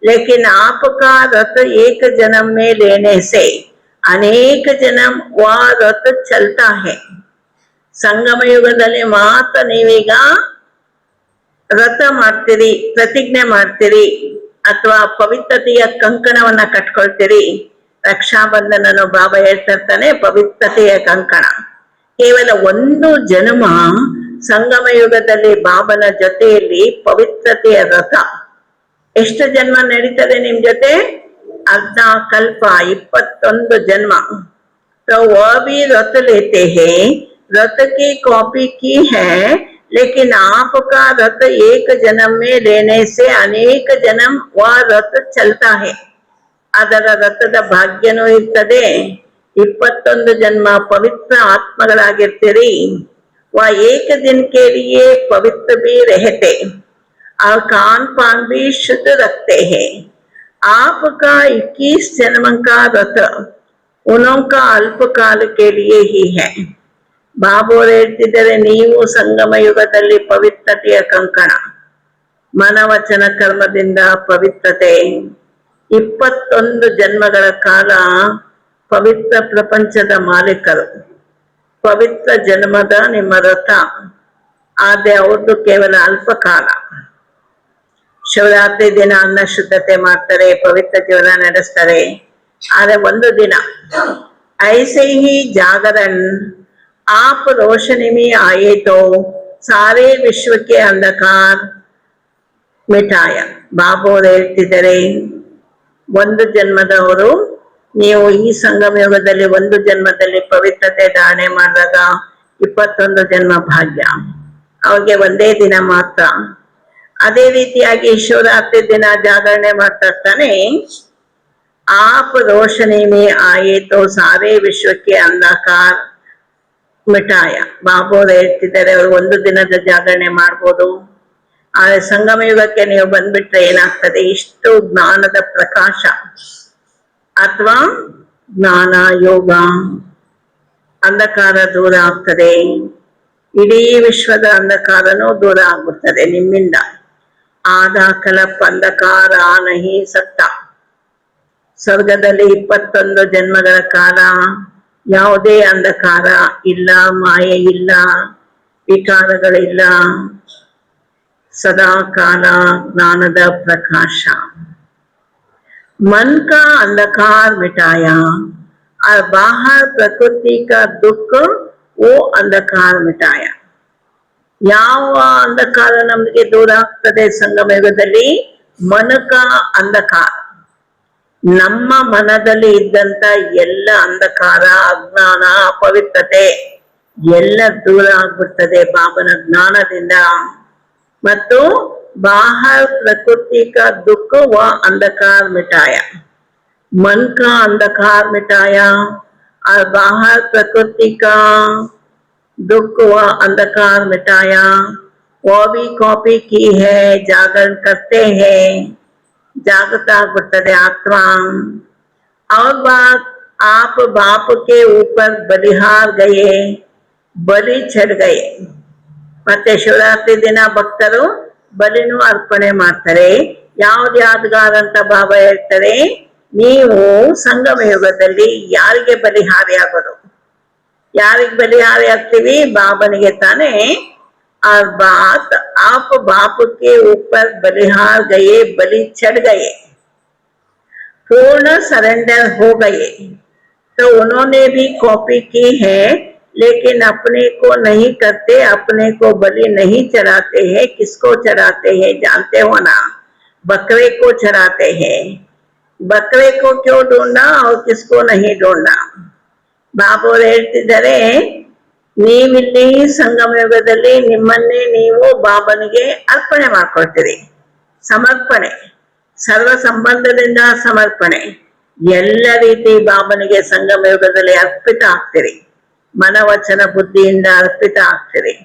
लेकिन आपका व्रत एक जन्म में लेने से अनेक जन्म वह व्रत चलता है. ಸಂಗಮ ಯುಗದಲ್ಲಿ ಮಾತ್ರ ನೀವೀಗ ವ್ರತ ಮಾಡ್ತೀರಿ, ಪ್ರತಿಜ್ಞೆ ಮಾಡ್ತೀರಿ, ಅಥವಾ ಪವಿತ್ರತೆಯ ಕಂಕಣವನ್ನ ಕಟ್ಕೊಳ್ತೀರಿ. ರಕ್ಷಾಬಂಧನನು ಬಾಬಾ ಹೇಳ್ತಿರ್ತಾನೆ, ಪವಿತ್ರತೆಯ ಕಂಕಣ. ಕೇವಲ ಒಂದು ಜನ್ಮ ಸಂಗಮ ಯುಗದಲ್ಲಿ ಬಾಬನ ಜೊತೆಯಲ್ಲಿ ಪವಿತ್ರತೆಯ ವ್ರತ. ಎಷ್ಟು ಜನ್ಮ ನಡೀತದೆ ನಿಮ್ ಜೊತೆ? ಅರ್ಧ ಕಲ್ಪ, 21 ಜನ್ಮ. तो वह भी व्रत लेते हैं, व्रत की कॉपी की है, लेकिन आपका व्रत एक जन्म में लेने से अनेक जन्म वह व्रत चलता है. ಅದರ ವ್ರತದ ಭಾಗ್ಯನೂ ಇರ್ತದೆ. 21 ಜನ್ಮ ಪವಿತ್ರ ಆತ್ಮಗಳಾಗಿರ್ತೀರಿ. वह एक दिन के लिए पवित्र भी रहते और खान पान भी शुद्ध रखते हैं. आपका 21 जन्म का व्रत उनका अल्पकाल के लिए ही है. ಬಾಬೋರು ಹೇಳ್ತಿದ್ದಾರೆ, ನೀವು ಸಂಗಮ ಯುಗದಲ್ಲಿ ಪವಿತ್ರತೆಯ ಕಂಕಣ, ಮನವಚನ ಕರ್ಮದಿಂದ ಪವಿತ್ರತೆ, 21 ಜನ್ಮಗಳ ಕಾಲ ಪವಿತ್ರ ಪ್ರಪಂಚದ ಮಾಲೀಕರು. ಪವಿತ್ರ ಜನ್ಮದ ನಿಮ್ಮ ವ್ರತ, ಆದ್ರೆ ಅವ್ರದ್ದು ಕೇವಲ ಅಲ್ಪ ಕಾಲ. ಶಿವರಾತ್ರಿ ದಿನ ಅನ್ನ ಶುದ್ಧತೆ ಮಾಡ್ತಾರೆ, ಪವಿತ್ರ ಜೀವನ ನಡೆಸ್ತಾರೆ, ಆದ್ರೆ ಒಂದು ದಿನ. ऐसे ही जागरण आप रोशनी में आए तो सारे विश्व के अंधकार मिटाया. ಬಾಬೋರು ಹೇಳ್ತಿದ್ದಾರೆ, ಒಂದು ಜನ್ಮದವರು ನೀವು ಈ ಸಂಗಮ ಯುಗದಲ್ಲಿ ಒಂದು ಜನ್ಮದಲ್ಲಿ ಪವಿತ್ರತೆ ಧಾರಣೆ ಮಾಡಿದಾಗ 21 ಜನ್ಮ ಭಾಗ್ಯ. ಅವ್ರಿಗೆ ಒಂದೇ ದಿನ ಮಾತ್ರ. ಅದೇ ರೀತಿಯಾಗಿ ಶಿವರಾತ್ರಿ ದಿನ ಜಾಗರಣೆ ಮಾಡ್ತಾ ಇರ್ತಾನೆ. आप रोशनी में आए तो सारे विश्व के अंधकार ಮಿಠಾಯ. ಬಾಬು ಅವ್ರು ಹೇಳ್ತಿದ್ದಾರೆ, ಅವರು ಒಂದು ದಿನದ ಜಾಗರಣೆ ಮಾಡ್ಬೋದು, ಆದ್ರೆ ಸಂಗಮ ಯುಗಕ್ಕೆ ನೀವು ಬಂದ್ಬಿಟ್ರೆ ಏನಾಗ್ತದೆ, ಇಷ್ಟು ಜ್ಞಾನದ ಪ್ರಕಾಶ ಅಥವಾ ಜ್ಞಾನ ಯೋಗ ಅಂಧಕಾರ ದೂರ ಆಗ್ತದೆ. ಇಡೀ ವಿಶ್ವದ ಅಂಧಕಾರನೂ ದೂರ ಆಗ್ಬಿಡ್ತದೆ ನಿಮ್ಮಿಂದ. ಆದ ಕಲಪ್ ಅಂಧಕಾರ ನಹಿ ಸತ್ತ. ಸ್ವರ್ಗದಲ್ಲಿ 21 ಜನ್ಮಗಳ ಕಾಲ ಯಾವುದೇ ಅಂಧಕಾರ ಇಲ್ಲ, ಮಾಯೆ ಇಲ್ಲ, ವಿಕಾರಗಳಿಲ್ಲ, ಸದಾ ಕಾಲ ಜ್ಞಾನದ ಪ್ರಕಾಶ. मन का अंधकार मिटाया और बाहर प्रकृति का दुख वो अंधकार मिटाया. ಯಾವ ಅಂಧಕಾರ ನಮಗೆ ದೂರ ಆಗ್ತದೆ ಸಂಗಮ ಯುಗದಲ್ಲಿ? ಮನಕ ಅಂಧಕಾರ. ನಮ್ಮ ಮನದಲ್ಲಿ ಇದ್ದಂತ ಎಲ್ಲ ಅಂಧಕಾರ, ಅಜ್ಞಾನ, ಅಪವಿತ್ರತೆ ಎಲ್ಲ ದೂರ ಆಗ್ಬಿಡ್ತದೆ ಬಾಬನ ಜ್ಞಾನದಿಂದ. ಮತ್ತು बाहर प्रकृति का दुख व अंधकार मिटाया. मन का अंधकार मिटाया और बाहर प्रकृति का दुख व अंधकार मिटाया. वो भी कॉपी की है, जागरण करते हैं, जागता बढ़ते आत्मा. और बात, आप बाप के ऊपर बलिहार गए, बलि चढ़ गए. ಮತ್ತೆ ಶಿವರಾತ್ರಿ ದಿನ ಭಕ್ತರು ಬಲಿನೂ ಅರ್ಪಣೆ ಮಾಡ್ತಾರೆ. ಯಾವ್ದು ಯಾದಗಾರ ಅಂತ ಬಾಬಾ ಹೇಳ್ತಾರೆ, ನೀವು ಸಂಗಮ ಯುಗದಲ್ಲಿ ಯಾರಿಗೆ ಬಲಿಹಾರಿ ಆಗೋದು? ಯಾರಿಗೆ ಬಲಿಹಾರಿ ಆಗ್ತೀವಿ? ಬಾಬನಿಗೆ ತಾನೇ. ಆ ಬಾತ್ ಆಪ್ बाप के ऊपर बलिहार गए, बलि चढ़ गए, पूर्ण सरेंडर हो गए. तो उन्होंने भी कॉपी की है, लेकिन अपने को नहीं करते, अपने को बलि नहीं चढ़ाते हैं. किसको चढ़ाते हैं जानते हो ना? बकरे को चढ़ाते हैं. बकरे को क्यों ढूंढना और किसको नहीं ढूंढना? ಬಾಬು ಹೇಳ್ತಿದ್ದಾರೆ, ನೀವಿಲ್ಲಿ ಸಂಗಮ ಯುಗದಲ್ಲಿ ನಿಮ್ಮನ್ನೇ ನೀವು ಬಾಬನಿಗೆ ಅರ್ಪಣೆ ಮಾಡ್ಕೊಳ್ತೀರಿ. ಸಮರ್ಪಣೆ, ಸರ್ವ ಸಂಬಂಧದಿಂದ ಸಮರ್ಪಣೆ, ಎಲ್ಲ ರೀತಿ ಬಾಬನಿಗೆ ಸಂಗಮ ಯುಗದಲ್ಲಿ ಅರ್ಪಿತ ಆಗ್ತೀರಿ. ಮನವಚನ ಬುದ್ಧಿಯಿಂದ ಅರ್ಪಿತ ಆಗ್ತೀರಿ.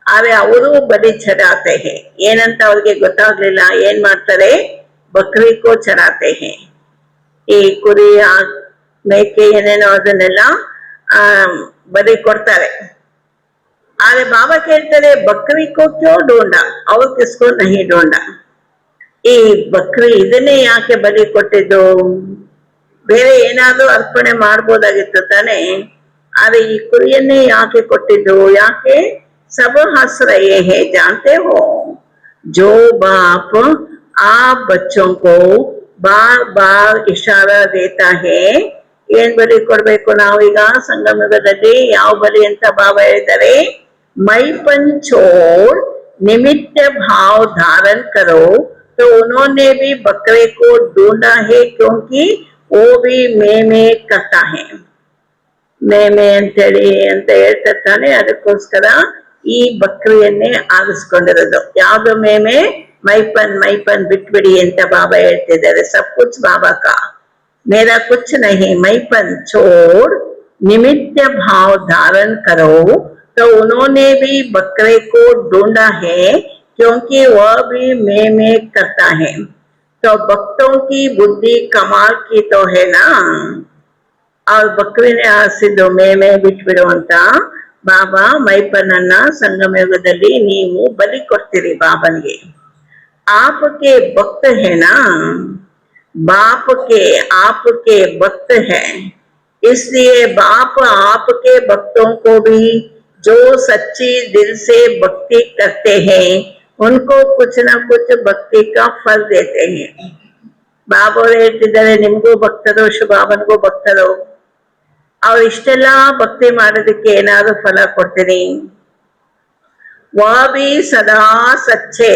ಆದ್ರೆ ಅವರು ಬಲಿ ಚಢಾತೆ ಹೇ. ಏನಂತ ಅವ್ರಿಗೆ ಗೊತ್ತಾಗ್ಲಿಲ್ಲ. ಏನ್ ಮಾಡ್ತಾರೆ? ಬಕ್ರಿಕೋ ಚಢಾತೆ ಹೇ. ಈ ಕುರಿ, ಮೇಕೆ ಏನೇನೋ ಅದನ್ನೆಲ್ಲ ಬಲಿ ಕೊಡ್ತಾರೆ. ಆದ್ರೆ ಬಾಬಾ ಕೇಳ್ತಾರೆ, ಬಕ್ರಿಕೋ ಕ್ಯೋ ಡೋಂಡ ಅವ್ರು ಕಿಸ್ಕೋ ನಹಿ ಡೋಂಡ. ಈ ಬಕ್ರಿ ಇದನ್ನೇ ಯಾಕೆ ಬಲಿ ಕೊಟ್ಟಿದ್ದು? ಬೇರೆ ಏನಾದ್ರೂ ಅರ್ಪಣೆ ಮಾಡ್ಬೋದಾಗಿತ್ತು ತಾನೆ. ಆದ್ರೆ ಈ ಕುರಿಯನ್ನೇ ಯಾಕೆ ಕೊಟ್ಟಿದ್ದು? ಯಾಕೆ? सब हंस रहे हैं, जानते हो? जो बाप आप बच्चों को बार बार इशारा देता है, ಏನ್ ಬಲಿ ಕೊಡ್ಬೇಕು ನಾವೀಗ ಸಂಗಮ ಯುಗದಲ್ಲಿ? ಯಾವ ಬಲಿ ಅಂತ ಬಾಬಾ ಹೇಳಿದ್ದಾರೆ? ಮೈಪನ್ छोड़ निमित्त भाव धारण करो. तो उन्होंने भी बकरे को ढूंढा है, क्योंकि वो भी मैं करता है. ಮೇಮೆ ಅಂತೇಳಿ ಅಂತ ಹೇಳ್ತಾನೆ. ಅದಕ್ಕೋಸ್ಕರ ಈ ಬಕ್ರಿಯನ್ನೇ ಆರಿಸ್ಕೊಂಡಿರೋದು. ಯಾವ್ದು ಮೇಮೆ? ಮೈಪನ್. ಮೈಪನ್ ಬಿಟ್ಬಿಡಿ ಅಂತ ಬಾಬಾ ಹೇಳ್ತಿದ್ದಾರೆ. ಸಬ್ ಕುಚ್ ಬಾಬಾ ಕಾ, ಮೇರಾ ಕುಚ್ ನಹಿ. ಮೈಪನ್ छोड़ निमित्त भाव धारण करो. तो उन्होंने भी बकरे को ढूंढा है, क्योंकि वह भी मैं करता है. तो भक्तों की बुद्धि कमाल की तो है ना. ಅವ್ರ ಬಕ್ರಿನೇ ಆರಿಸಿದ್ದು ಮೇಮೆ ಬಿಟ್ಬಿಡು ಅಂತ. ಬಾಬಾ ಮೈಪನನ್ನ ಸಂಗಮ ಯುಗದಲ್ಲಿ ನೀವು ಬಲಿ ಕೊಡ್ತೀರಿ ಬಾಬನಿಗೆ. ಆಪಕ್ಕೆ ಭಕ್ತ ಹೇನಾ, ಬಾಪಕ್ಕೆ आपके भक्त है. इसलिए बाप आपके भक्तों को भी जो सच्ची दिल से भक्ति करते हैं, उनको कुछ न कुछ भक्ति का फल देते हैं. ಬಾಬಾ ಹೇಳ್ತಿದ್ದಾರೆ, ನಿಮ್ಗೂ ಭಕ್ತರು, ಶುಭಾಬನ್ಗೂ ಭಕ್ತರು, ಅವ್ರು ಇಷ್ಟೆಲ್ಲಾ ಭಕ್ತಿ ಮಾಡೋದಕ್ಕೆ ಏನಾದ್ರು ಫಲ ಕೊಡ್ತೀನಿ. वह भी सदा सच्चे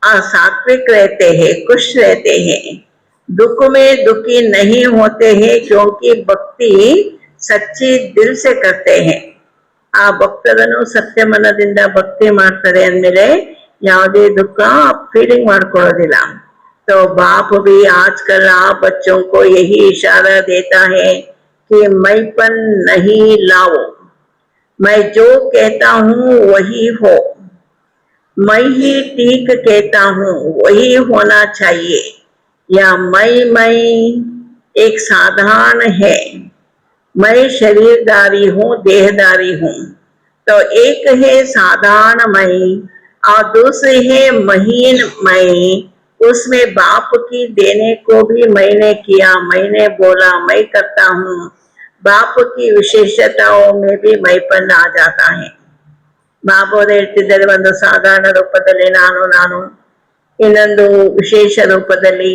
और सात्विक रहते हैं, खुश रहते हैं, दुख में दुखी नहीं होते हैं, क्योंकि भक्ति सच्ची दिल से करते हैं. ಆ ಭಕ್ತರನ್ನು ಸತ್ಯ ಮನದಿಂದ ಭಕ್ತಿ ಮಾಡ್ತಾರೆ ಅಂದ್ಮೇಲೆ ಯಾವುದೇ ದುಃಖ ಫೀಲಿಂಗ್ ಮಾಡ್ಕೊಳ್ಳೋದಿಲ್ಲ. तो बाप भी आजकल आप बच्चों को यही इशारा देता है कि मैंपन नहीं लाओ, मैं जो कहता हूँ वही हो, मैं ही ठीक कहता हूँ वही होना चाहिए, या मैं एक साधारण है, मैं शरीरधारी हूँ, देहधारी हूँ। तो एक है साधारण मैं और दूसरी है महीन मैं, उसमें बाप की देने को भी मैंने किया, मैंने बोला, मैं करता हूँ। बाप की विशेषताओं में भी मैंपन आ जाता है। ಬಾಬೋರು ಹೇಳ್ತಿದ್ದಾರೆ, ಒಂದು ಸಾಧಾರಣ ರೂಪದಲ್ಲಿ ನಾನು ಇನ್ನೊಂದು ವಿಶೇಷ ರೂಪದಲ್ಲಿ.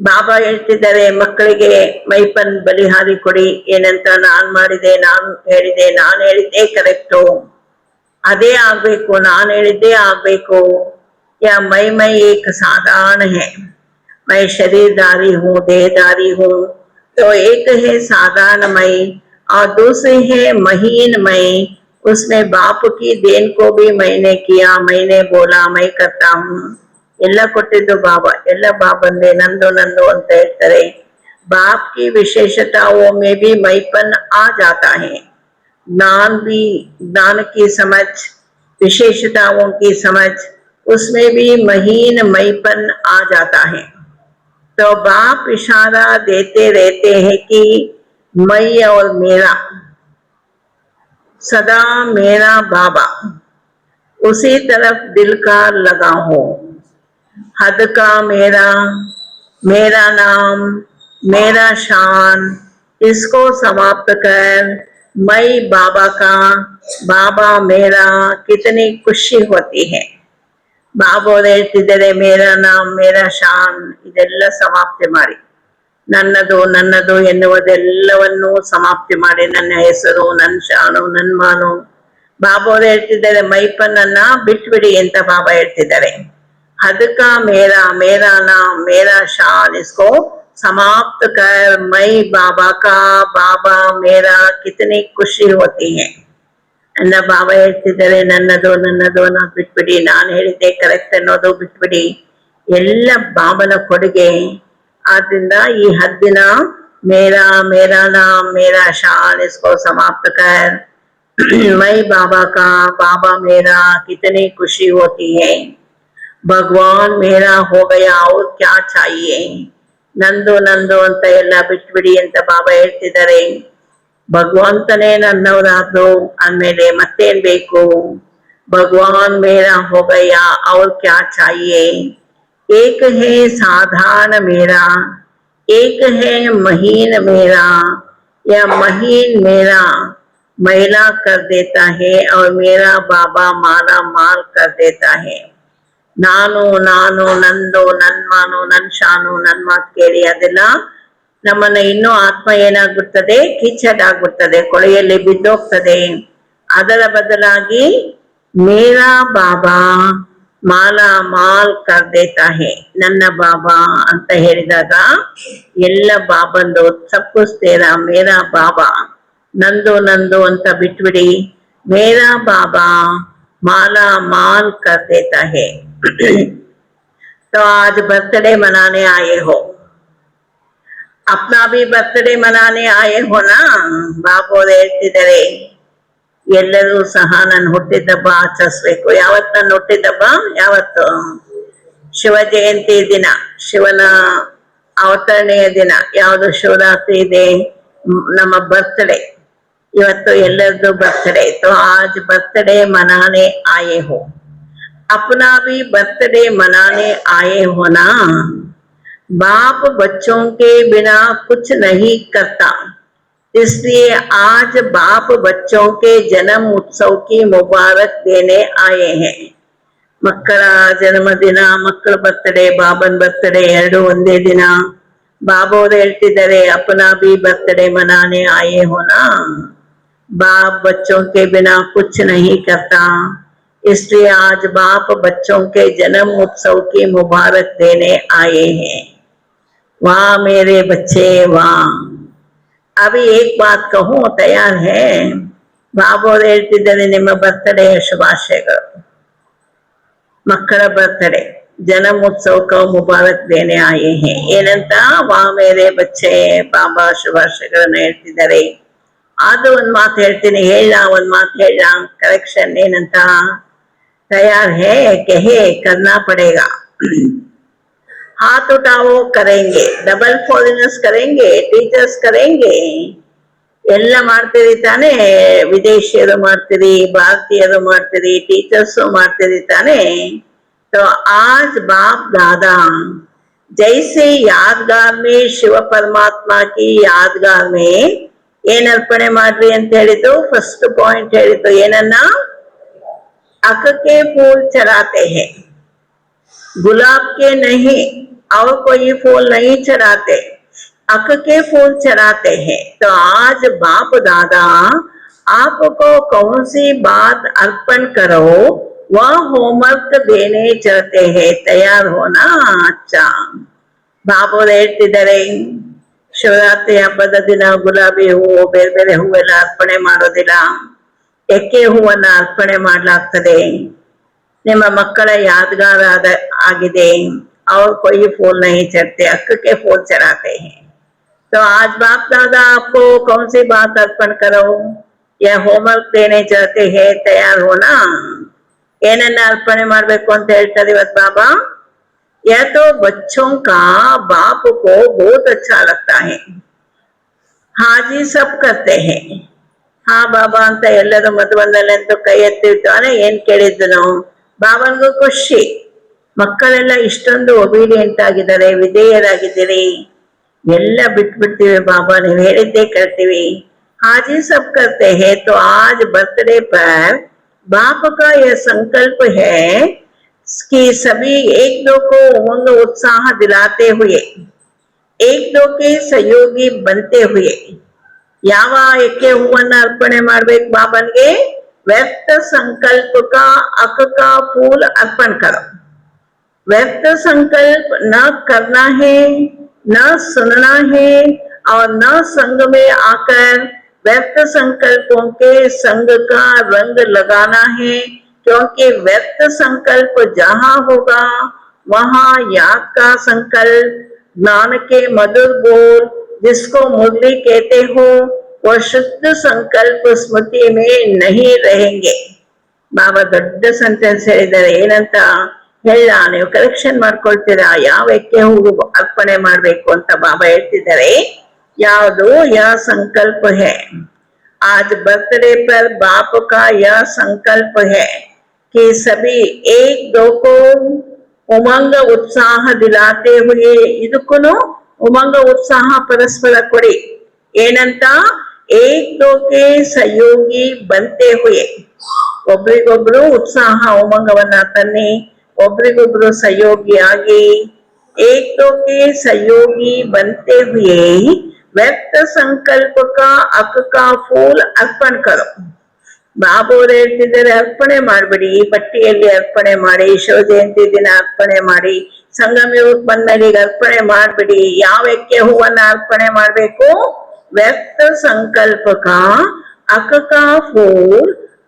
ಬಾಬಾ ಹೇಳ್ತಿದ್ದಾರೆ, ಮಕ್ಕಳಿಗೆ ಮೈಪನ್ ಬಲಿಹಾರಿ ಕೊಡಿ, ಏನಂತ ನಾನ್ ಮಾಡಿದೆ, ನಾನು ಹೇಳಿದ್ದೆ ಕರೆಕ್ಟು, ಅದೇ ಆಗ್ಬೇಕು, ನಾನು ಹೇಳಿದ್ದೇ ಆಗ್ಬೇಕು. या मैं एक साधारण है, मैं शरीरधारी हूँ, देहधारी हूँ. तो एक है साधारण मैं और दूसरी है महीन मैं, उसमें बाप की देन को भी मैंने किया, मैंने बोला, मैं करता हूँ. ಎಲ್ಲ ಕೊಟ್ಟಿದ್ದು ಬಾಬಾ, ಎಲ್ಲ ಬಾಬಂದೆ, ನಂದು ನಂದು ಅಂತ ಹೇಳ್ತಾರೆ. बाप की विशेषताओं में भी मैपन आ जाता है. ज्ञान की समझ, विशेषताओं की समझ, उसमें भी महीन मैपन आ जाता है. तो बाप इशारा देते रहते हैं कि मैं और मेरा, सदा मेरा बाबा, उसी तरफ दिल का लगा हो. हद का मेरा, मेरा नाम, मेरा शान, इसको समाप्त कर मैं बाबा का, बाबा मेरा, कितनी खुशी होती है. ಬಾಬೋರು ಹೇಳ್ತಿದ್ದಾರೆ, ಮೇರಾ ನಾಮ್ ಮೇರಾ ಶಾನ್ ಇದೆಲ್ಲ ಸಮಾಪ್ತಿ ಮಾಡಿ, ನನ್ನದು ನನ್ನದು ಎನ್ನುವುದೆಲ್ಲವನ್ನೂ ಸಮಾಪ್ತಿ ಮಾಡಿ, ನನ್ನ ಹೆಸರು, ನನ್ನ ಶಾನು, ನನ್ನ ಮಾನು. ಬಾಬೋರು ಹೇಳ್ತಿದ್ದಾರೆ, ಮೈಪನ್ನನ್ನ ಬಿಟ್ಬಿಡಿ ಅಂತ ಬಾಬಾ ಹೇಳ್ತಿದ್ದಾರೆ. ಹದಕ ಮೇರಾ, ಮೇರಾ ನಾಮ್ ಮೇರಾ ಶಾನ್, ಇಸ್ಕೋ समाप्त कर मैं बाबा का, बाबा मेरा, कितनी खुशी होती है. ಅನ್ನ ಬಾಬಾ ಹೇಳ್ತಿದ್ದಾರೆ, ನನ್ನದು ನನ್ನದು ಅನ್ನೋದು ಬಿಟ್ಬಿಡಿ, ನಾನು ಹೇಳಿದ್ದೆ ಕರೆಕ್ಟ್ ಅನ್ನೋದು ಬಿಟ್ಬಿಡಿ, ಎಲ್ಲ ಬಾಬನ ಕೊಡುಗೆ. ಆದ್ರಿಂದ ಈ ಹದ್ದಿನ ಮೇರಾ, ಮೇರಾ ನಾಮ್ ಮೇರಾ ಶಾನ್, ಇಸ್ಕೋ ಸಮಾಪ್ತ ಕರ್ ಮೈ ಬಾಬಾ ಕಾ, ಬಾಬಾ ಮೇರಾ, ಕಿತನಿ ಖುಷಿ ಹೋತಿ ಹೈ. ಭಗವಾನ್ ಮೇರಾ ಹೋ ಗಯಾ ಔರ್ ಕ್ಯಾ ಚಾಹಿಯೆ. ನಂದು ನಂದು ಅಂತ ಎಲ್ಲ ಬಿಟ್ಬಿಡಿ ಅಂತ ಬಾಬಾ ಹೇಳ್ತಿದ್ದಾರೆ. ಭಗವಂತನೇ ನನ್ನವರಾದ್ರು ಅಂದ್ಮೇಲೆ ಮತ್ತೇನ್ ಬೇಕು. ಭಗವಾನ್ ಮೇರಾ ಹೋ ಗಯಾ ಔರ್ ಕ್ಯಾ ಚಾಹಿಯೆ. ಏಕ ಹೇ ಸಾಧಾರಣ ಮೇರಾ, ಏಕ ಹೇ ಮಹೀನ್ ಮೇರಾ, या महीन मेरा मैला कर देता है और मेरा बाबा माला माल कर देता है. ನಾನು ನಾನು ನಂದು, ನನ್ ಮಾನು, ನನ್ ಶಾನು, ನನ್ ಮಾತು ಕೇಳಿ ಅದೆಲ್ಲ ನಮ್ಮನ್ನ ಇನ್ನೂ ಆತ್ಮ ಏನಾಗ್ಬಿಡ್ತದೆ, ಕಿಚಡ್ ಆಗ್ಬಿಡ್ತದೆ, ಕೊಳೆಯಲ್ಲಿ ಬಿದ್ದೋಗ್ತದೆ. ಅದರ ಬದಲಾಗಿ ಮೇರಾ ಬಾಬಾ ಮಾಲಾ ಮಾಲ್ ಕರ್ ದೇತಾ ಹೇ, ನನ್ನ ಬಾಬಾ ಅಂತ ಹೇಳಿದಾಗ ಎಲ್ಲ ಬಾಬಂದು ತಪ್ಪಿಸ್ತೇರ. ಮೇರಾ ಬಾಬಾ, ನಂದು ನಂದು ಅಂತ ಬಿಟ್ಬಿಡಿ, ಮೇರಾ ಬಾಬಾ माला माल कर देता है. तो आज बर्थडे मनाने आए हो, अपना भी बर्थडे मनाने आए हो ना. ಬಾಬು ಹೇಳ್ತಿದ್ದಾರೆ, ಎಲ್ಲರೂ ಸಹ ನನ್ನ ಹುಟ್ಟಿದಬ್ಬ ಆಚರಿಸ್ಬೇಕು. ಯಾವತ್ತು ನನ್ನ ಹುಟ್ಟಿದಬ್ಬ? ಯಾವತ್ತು? ಶಿವ ಜಯಂತಿ ದಿನ, ಶಿವನ ಅವತರಣೆಯ ದಿನ. ಯಾವುದು? ಶಿವರಾತ್ರಿ ಇದೆ, ನಮ್ಮ ಬರ್ತಡೇ. ಇವತ್ತು ಎಲ್ಲರದು बर्थडे. तो आज बर्थडे मनाने आए हो, अपना भी बर्थडे मनाने आए हो ना. बाप बच्चों के बिना कुछ नहीं करता, इसलिए आज बाप बच्चों के जन्म उत्सव की मुबारक देने आए हैं. ಮಕ್ಕಳ ಜನ್ಮದಿನ, ಮಕ್ಕಳ ಬರ್ತಡೇ, ಬಾಬನ್ ಬರ್ತಡೇ ಎರಡು ಒಂದೇ ದಿನ. ಬಾಬೋರು ಹೇಳ್ತಿದ್ದಾರೆ, ಅಪನಾ ಬಿ ಬರ್ತಡೇ ಮನಾನೆ ಆಯೆ ಹೋನಾ. बाप बच्चों के बिना कुछ नहीं करता, इसलिए आज बाप बच्चों के जन्म उत्सव की मुबारक देने आए हैं. वाह मेरे बच्चे वाह. अभी एक बात कहूं, तैयार है? ಬಾಬೋರು ಹೇಳ್ತಿದ್ದಾರೆ, ನಿಮ್ಮ ಬರ್ತಡೇ ಶುಭಾಶಯಗಳು. ಮಕ್ಕಳ ಬರ್ತಡೇ जन्म उत्सव का मुबारक देने आए हैं ಏನಂತ ವಾ ಮೇರೆ ಬಚ್ಚೆ ಬಾಬಾ ಶುಭಾಶಯಗಳನ್ನ ಹೇಳ್ತಿದ್ದಾರೆ. ಅದು ಒಂದ್ ಮಾತು ಹೇಳ್ತೀನಿ, ಒಂದ್ ಮಾತು ಹೇಳ ಕರೆಕ್ಷನ್ ಏನಂತ, तैयार है कहे करना पड़ेगा, हाथ उठाओ करेंगे, डबल फॉरेनर्स करेंगे, टीचर्स करेंगे, ಎಲ್ಲ ಮಾಡ್ತೀರಿ ತಾನೆ, ವಿದೇಶಿಯರು ಮಾಡ್ತೀರಿ, ಭಾರತೀಯರು ಮಾಡ್ತೀರಿ, ಟೀಚರ್ಸು ಮಾಡ್ತೀರಿ ತಾನೆ. तो आज बाप दादा जैसे यादगार में शिव परमात्मा की यादगार में ಏನ್ ಅರ್ಪಣೆ ಮಾಡ್ರಿ ಅಂತ ಹೇಳಿದ್ದು, ಫಸ್ಟ್ ಪಾಯಿಂಟ್ ಹೇಳಿದ್ದು ಏನನ್ನ, अक के फूल चढ़ाते हैं, गुलाब के नहीं और कोई फूल नहीं चढ़ाते, अक के फूल चढ़ाते हैं. तो आज बाप दादा आपको कौन सी बात अर्पण करो वह होमवर्क देने चलते हैं, तैयार होना अच्छा. ಬಾಬೋರು ಹೇಳ್ತಿದ್ದಾರೆ, ಶಿವರಾತ್ರಿ ಹಬ್ಬದ ದಿನ ಗುಲಾಬಿ ಹೂವು ಬೇರೆ ಬೇರೆ ಹೂವೆಲ್ಲ ಅರ್ಪಣೆ ಮಾಡೋದಿಲ್ಲ, ಎಕ್ಕೆ ಹೂವನ್ನ ಅರ್ಪಣೆ ಮಾಡ್ಲಾಗ್ತದೆ. ನಿಮ್ಮ ಮಕ್ಕಳ ಯಾದಗಾರ ಆಗಿದೆ, और कोई फूल नहीं चढ़ते, अक के फूल चढ़ाते हैं. तो आज बाप दादा आपको कौन सी बात अर्पण करो या होमवर्क देने चाहते हैं, तैयार होना. ಏನನ್ನ ಅರ್ಪಣೆ ಮಾಡ್ಬೇಕು ಅಂತ ಹೇಳ್ತಾರೆ ಇವತ್ತು ಬಾಬಾ. यह तो बच्चों का बाप को बहुत अच्छा लगता है, हाँ जी सब करते हैं, ಹಾ ಬಾಬಾ ಅಂತ ಎಲ್ಲರೂ ಮದುವೆಯಲ್ಲಿ ಅಂತೂ ಕೈ ಎತ್ತಿರ್ತಾನೆ. ಏನ್ ಕೇಳಿದ್ದು ನಾವು, ಬಾಬನ್ಗೂ ಖುಷಿ, ಮಕ್ಕಳೆಲ್ಲ ಇಷ್ಟೊಂದು ಒಬೀಡಿಯಂಟ್ ಆಗಿದ್ದಾರೆ, ವಿಧೇಯರಾಗಿದ್ದೀರಿ, ಎಲ್ಲ ಬಿಟ್ಬಿಡ್ತೀವಿ ಬಾಬಾ, ನೀವು ಹೇಳಿದ್ದೇ ಕೇಳ್ತೀವಿ. ಹಾಜಿ ಸಬ್ ಕರ್ತೆ ಹೇ. तो आज बर्थडे पर बाप का यह संकल्प है कि सभी एक दो को उमंग उत्साह दिलाते हुए, एक दो के सहयोगी बनते हुए, ಯಾವ ಎಕ್ಕೆ ಹೂವನ್ನ ಅರ್ಪಣೆ ಮಾಡ್ಬೇಕು ಬಾಬನ್ಗೆ, व्यर्थ संकल्प का अक का फूल अर्पण करो. व्यर्थ संकल्प न करना है, न सुनना है और न संग में आकर व्यर्थ संकल्पों के संग का रंग लगाना है, क्योंकि व्यर्थ संकल्प जहां होगा वहां याद का संकल्प, ज्ञान के मधुर बोल जिसको मुरली कहते हो, वह शुद्ध संकल्प स्मृति में नहीं रहेंगे. ಬಾಬಾ ದೊಡ್ಡ ಸೆಂಟೆನ್ಸ್ ಹೇಳಿದ್ದಾರೆ, ಏನಂತ ಹೇಳ, ನೀವು ಕರೆಕ್ಷನ್ ಮಾಡ್ಕೊಳ್ತೀರಾ, ಯಾವ ಎಕ್ಕೆ ಹೂವು ಅರ್ಪಣೆ ಮಾಡ್ಬೇಕು ಅಂತ ಬಾಬಾ ಹೇಳ್ತಿದ್ದಾರೆ. ಯಾವುದು, ಯಹ ಸಂಕಲ್ಪ है. आज बर्थडे पर बाप का यह संकल्प है कि सभी एक दो को उमंग उत्साह दिलाते हुए, ಇದಕ್ಕೂ ಉಮಂಗ ಉತ್ಸಾಹ ಪರಸ್ಪರ ಕೊಡಿ. ಏನಂತ, एक दो के सहयोगी बनते हुए, ಒಬ್ರಿಗೊಬ್ರು ಉತ್ಸಾಹ ಉಮಂಗವನ್ನ ತನ್ನಿ, ಒಬ್ರಿಗೊಬ್ರು ಸಹಯೋಗಿಯಾಗಿ, एक दो के सहयोगी बनते हुए व्यर्थ संकल्प का अक का फूल अर्पण करो. ಬಾಬೋರು ಹೇಳ್ತಿದ್ದಾರೆ, ಅರ್ಪಣೆ ಮಾಡ್ಬಿಡಿ, ಪಟ್ಟಿಯಲ್ಲಿ ಅರ್ಪಣೆ ಮಾಡಿ, ಶಿವ ಜಯಂತಿ ದಿನ ಅರ್ಪಣೆ ಮಾಡಿ, ಸಂಗಮ ಯುಗಕ್ಕೆ ಬಂದ್ಮೇಲೆ ಈಗ ಅರ್ಪಣೆ ಮಾಡ್ಬಿಡಿ. ಯಾವ ಎಕ್ಕೆ ಹೂವನ್ನ ಅರ್ಪಣೆ ಮಾಡ್ಬೇಕು, व्यर्थ संकल्प का अक का फूल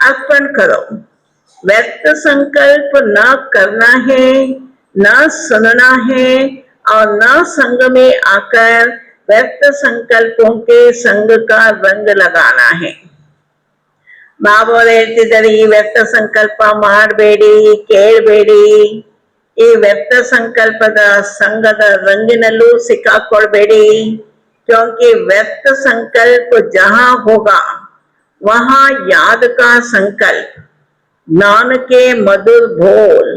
अर्पण करो. व्यर्थ संकल्प न करना है, न सुनना है और न संग में आकर व्यर्थ संकल्पों के संग का रंग लगाना है. ಬಾಬೋರು ಹೇಳ್ತಿದ್ದಾರೆ, ಈ ವ್ಯರ್ಥ ಸಂಕಲ್ಪ ಮಾಡಬೇಡಿ, ಕೇಳಬೇಡಿ, ಈ ವ್ಯರ್ಥ ಸಂಕಲ್ಪದ ಸಂಘದ ರಂಗಿನಲ್ಲೂ ಸಿಕ್ಕಾಕೊಳ್ಬೇಡಿ. क्योंकि व्यर्थ संकल्प जहां होगा वहां याद का संकल्प, ज्ञान के मधुर बोल